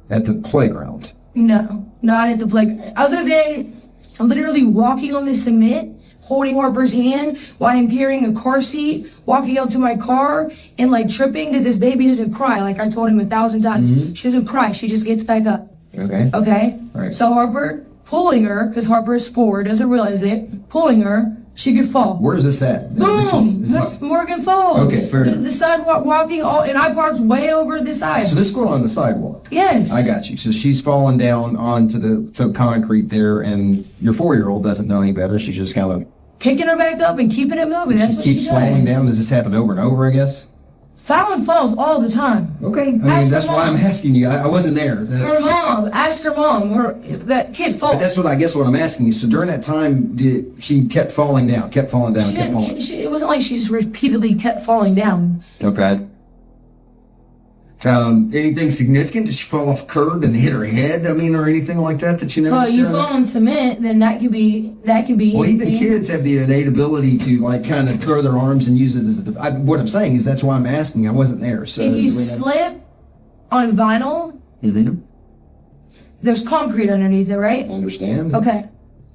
At the playground. No, not at the playground. Other than literally walking on the cement, holding Harper's hand while I'm carrying a car seat, walking up to my car and like tripping because this baby doesn't cry. Like I told him 1,000 times. Mm-hmm. She doesn't cry. She just gets back up. Okay. Okay? Right. So Harper pulling her, because Harper is 4, doesn't realize it, pulling her, she could fall. Where's this at? Boom! This is- Morgan Falls. Okay, fair enough. The sidewalk walking, and I parked way over the side. So this is going on the sidewalk. Yes. I got you. So she's falling down onto the concrete there, and your 4-year-old doesn't know any better. She's just kind of Picking her back up and keeping it moving. That's what she keeps does. falling down. Does this happen over and over, I guess? Fallon falls all the time. Okay. I mean, Ask that's her why I'm mom. asking you. I wasn't there. Her mom, ask her mom. That kid falls. But that's what I guess what I'm asking you. So during that time, she kept falling down, kept falling down, She kept falling. didn't, it wasn't like she just repeatedly kept falling down. Okay. Anything significant? Did she fall off a curb and hit her head? I mean, or anything like that you Well, noticed? you fall on cement, then that could be Well, even anything. kids have the innate ability to like kind of throw their arms and use it as what I'm saying is that's why I'm asking. I wasn't there. So If you slip on vinyl, there's concrete underneath it, right? understand. Okay.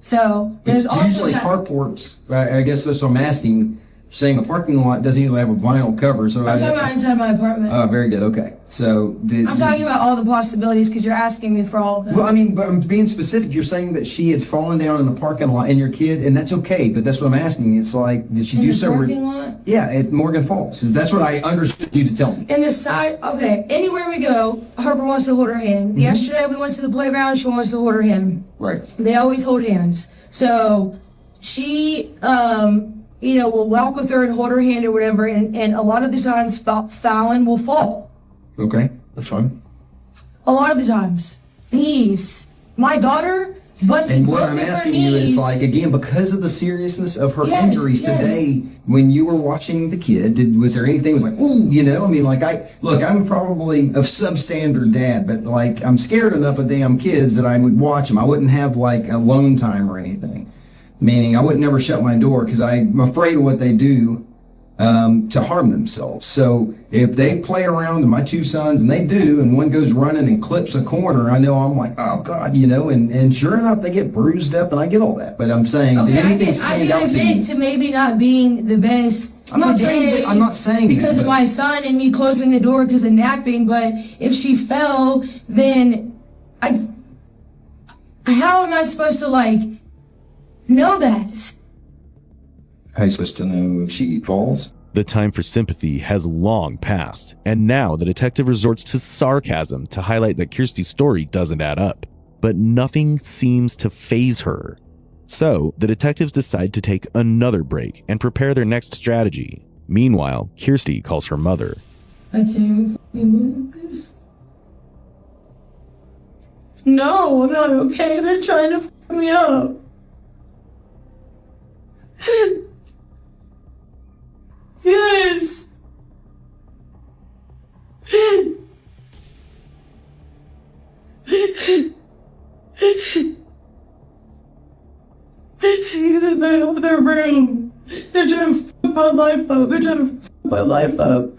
So there's also Usually that- carports. I guess that's what I'm asking. Saying a parking lot doesn't even have a vinyl cover, so I'm talking about inside my apartment. very good. Okay, so I'm talking about all the possibilities because you're asking me for all of them. Well, I mean, but I'm being specific. You're saying that she had fallen down in the parking lot and your kid, and that's okay. But that's what I'm asking. It's like, did she In do the so? parking lot? Yeah, at Morgan Falls. That's what I understood you to tell me. In the side, okay, anywhere we go, Harper wants to hold her hand. Yesterday we went to the playground, she wants to hold her hand. Right. They always hold hands. So she, will walk with her and hold her hand or whatever, and a lot of the times Fallon will fall. Okay, that's fine. A lot of the times. Knees. My daughter busted And what both I'm of her asking you knees. is like, again, because of the seriousness of her Yes, injuries yes. today, when you were watching the kid, was there anything that was like, ooh, I mean, like I'm probably a substandard dad, but like I'm scared enough of damn kids that I would watch them. I wouldn't have like alone time or anything. Meaning I would never shut my door because I'm afraid of what they do to harm themselves. So if they play around, and my 2 sons, and they do, and one goes running and clips a corner, I know I'm like, oh God, and sure enough, they get bruised up, and I get all that. But I'm saying, did Okay, anything I stand out can to admit you? to maybe not being the best I'm not saying today that- I'm not saying that, because of but- my son and me closing the door because of napping, but if she fell, then how am I supposed to know that? How are you supposed to know if she falls? The time for sympathy has long passed, and now the detective resorts to sarcasm to highlight that Kirsty's story doesn't add up. But nothing seems to faze her. So, the detectives decide to take another break and prepare their next strategy. Meanwhile, Kirsty calls her mother. I can't even believe this. No, I'm not okay. They're trying to f me up. Yes. He's in the other room. They're trying to f my life up. They're trying to f my life up.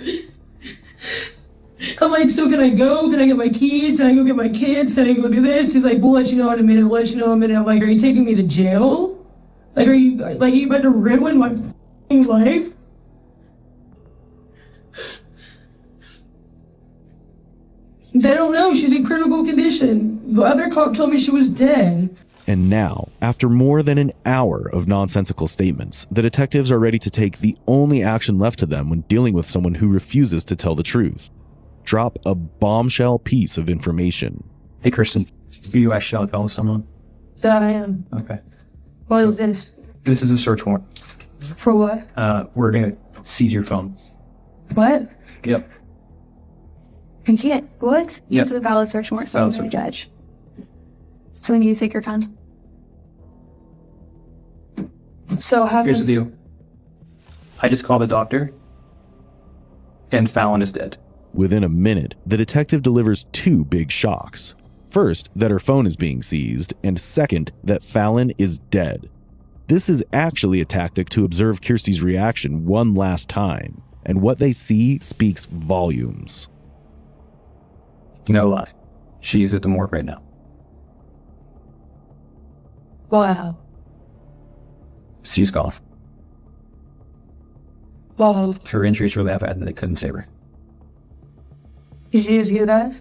I'm like, so can I go? Can I get my keys? Can I go get my kids? Can I go do this? He's like, we'll let you know in a minute. We'll let you know in a minute. I'm like, are you taking me to jail? Like, are you about to ruin my f***ing life? They don't know. She's in critical condition. The other cop told me she was dead. And now, after more than an hour of nonsensical statements, the detectives are ready to take the only action left to them when dealing with someone who refuses to tell the truth. Drop a bombshell piece of information. Hey, Kristen, you actually on the phone with someone? Yeah, I am. Okay. What is this? This is a search warrant. For what? We're gonna seize your phone. What? Yep. You can't. What? Yep. It's a valid search warrant, so Valid I'm going search. to judge. So we need to take your time. So how Here's does... the deal. I just called the doctor, and Fallon is dead. Within a minute, the detective delivers 2 big shocks. First, that her phone is being seized, and second, that Fallon is dead. This is actually a tactic to observe Kirsty's reaction one last time, and what they see speaks volumes. No lie. She's at the morgue right now. Wow. She's gone. Wow. Her injuries were that bad that they couldn't save her. Did you just hear that?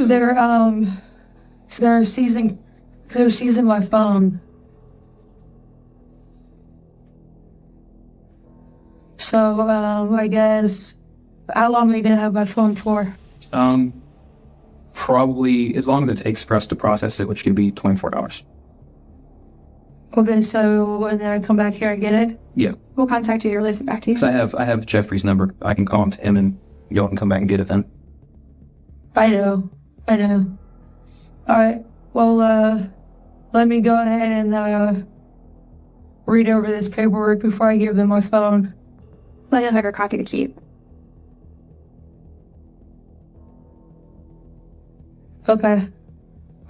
So they're seizing my phone. So, I guess, how long are you gonna have my phone for? Probably as long as it takes for us to process it, which could be 24 hours. Okay, so, and then I come back here and get it? Yeah. We'll contact you or listen back to you. Because I have Jeffrey's number. I can call him and y'all can come back and get it then. I know. Alright, well, let me go ahead and, read over this paperwork before I give them my phone. Let you have your copy to keep. Okay.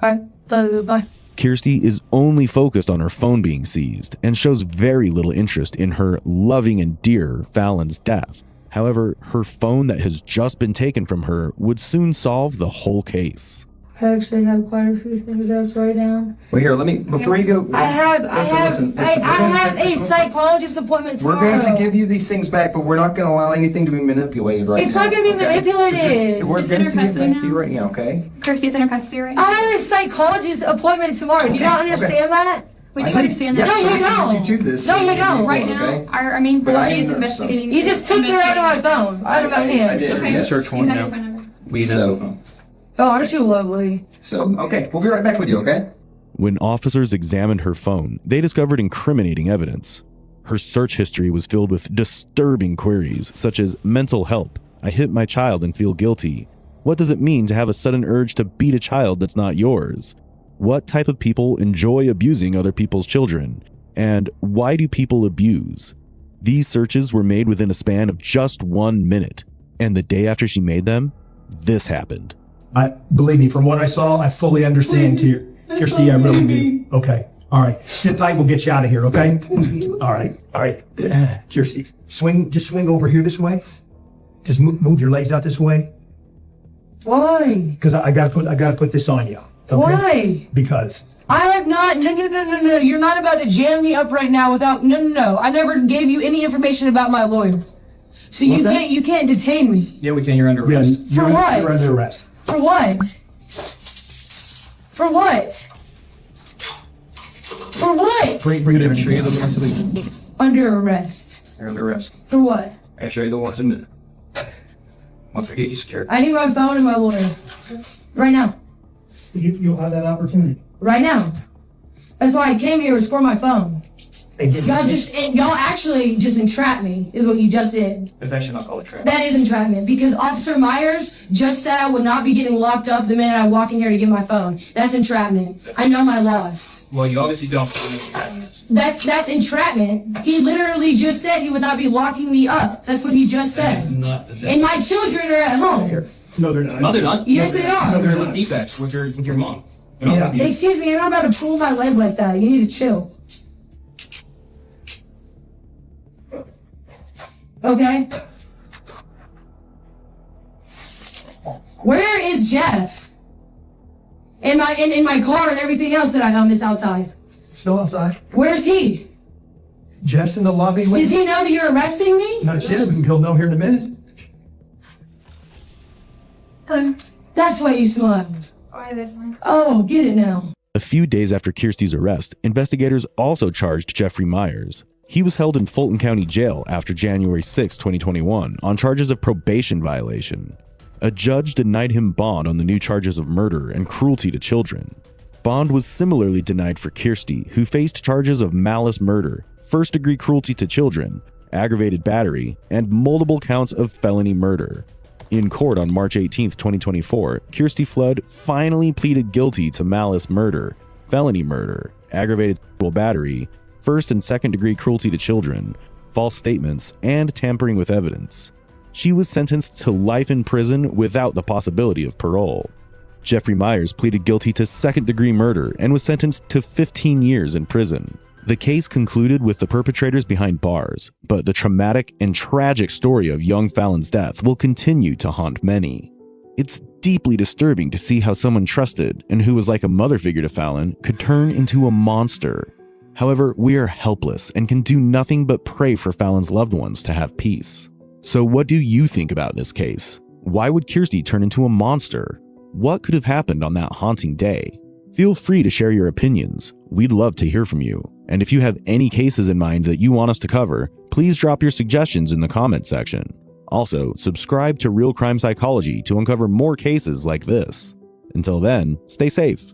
Alright, love you, bye. Kirsty is only focused on her phone being seized and shows very little interest in her loving and dear Fallon's death. However, her phone that has just been taken from her would soon solve the whole case. I actually have quite a few things I have to write down. Well, here, let me, before you go. I have a psychologist appointment We're tomorrow. going to give you these things back, but we're not going to allow anything to be manipulated right now. It's not going to be okay? manipulated. We're It's going in to her give it back custody to you now. right now, okay? Kirsty's in her custody right I now. have a psychologist appointment tomorrow. Do you not understand that? We I do think- understand yes, that. so No, we you can don't. get you to this. No, you don't. Right Okay? now, our main But I board is know, so- investigating. You just took it out of my phone. Out of my I hand. did, Okay. yes. Search You warrant have now. your phone number. We So- know the phone. Oh, aren't you lovely? So, okay, we'll be right back with you, okay? When officers examined her phone, they discovered incriminating evidence. Her search history was filled with disturbing queries, such as mental help, I hit my child and feel guilty. What does it mean to have a sudden urge to beat a child that's not yours? What type of people enjoy abusing other people's children? And why do people abuse? These searches were made within a span of just 1 minute. And the day after she made them, this happened. Believe me, from what I saw, I fully understand, Kirsty, I really do. Okay. All right. Sit tight. We'll get you out of here, okay? All right. Kirsty, just swing over here this way. Just move your legs out this way. Why? Because I gotta put this on you. Okay? Why? Because. I have not. No. You're not about to jam me up right now without. No. I never gave you any information about my lawyer. So you can't detain me. Yeah, we can. You're under arrest. You're what? You're under arrest. For what? For what? For what? Bring it in. Show you the warrants of the- Under arrest. You're under arrest. For what? I show you the warrants in a minute. Once I get you secured. I need my phone and my lawyer. Right now. You'll have that opportunity. Right now. That's why I came here, was for my phone. They didn't- Y'all actually just entrapped me, is what you just did. It's actually not called a trap. That is entrapment, because Officer Myers just said I would not be getting locked up the minute I walk in here to get my phone. That's entrapment. I know my laws. Well, you obviously don't. That's entrapment. He literally just said he would not be locking me up. That's what he just That's said. not the And my children are at home. No, they're not. No, they're not. Yes, they are. They're with defects with your mom. They're not Yeah. with you. Excuse me, you're not about to pull my leg like that. You need to chill. Okay? Where is Jeff? In my car and everything else that I own is outside. Still outside. Where's he? Jeff's in the lobby. Does he know that you're arresting me? Not yet, but he'll know here in a minute. Hello. That's why you smiled. Why this one? Oh, get it now. A few days after Kirsty's arrest, investigators also charged Jeffrey Myers. He was held in Fulton County Jail after January 6, 2021, on charges of probation violation. A judge denied him bond on the new charges of murder and cruelty to children. Bond was similarly denied for Kirsty, who faced charges of malice murder, first-degree cruelty to children, aggravated battery, and multiple counts of felony murder. In court on March 18, 2024, Kirsty Flood finally pleaded guilty to malice murder, felony murder, aggravated sexual battery, first and second-degree cruelty to children, false statements, and tampering with evidence. She was sentenced to life in prison without the possibility of parole. Jeffrey Myers pleaded guilty to second-degree murder and was sentenced to 15 years in prison. The case concluded with the perpetrators behind bars, but the traumatic and tragic story of young Fallon's death will continue to haunt many. It's deeply disturbing to see how someone trusted and who was like a mother figure to Fallon could turn into a monster. However, we are helpless and can do nothing but pray for Fallon's loved ones to have peace. So what do you think about this case? Why would Kirsty turn into a monster? What could have happened on that haunting day? Feel free to share your opinions. We'd love to hear from you. And if you have any cases in mind that you want us to cover, please drop your suggestions in the comment section. Also, subscribe to Real Crime Psychology to uncover more cases like this. Until then, stay safe.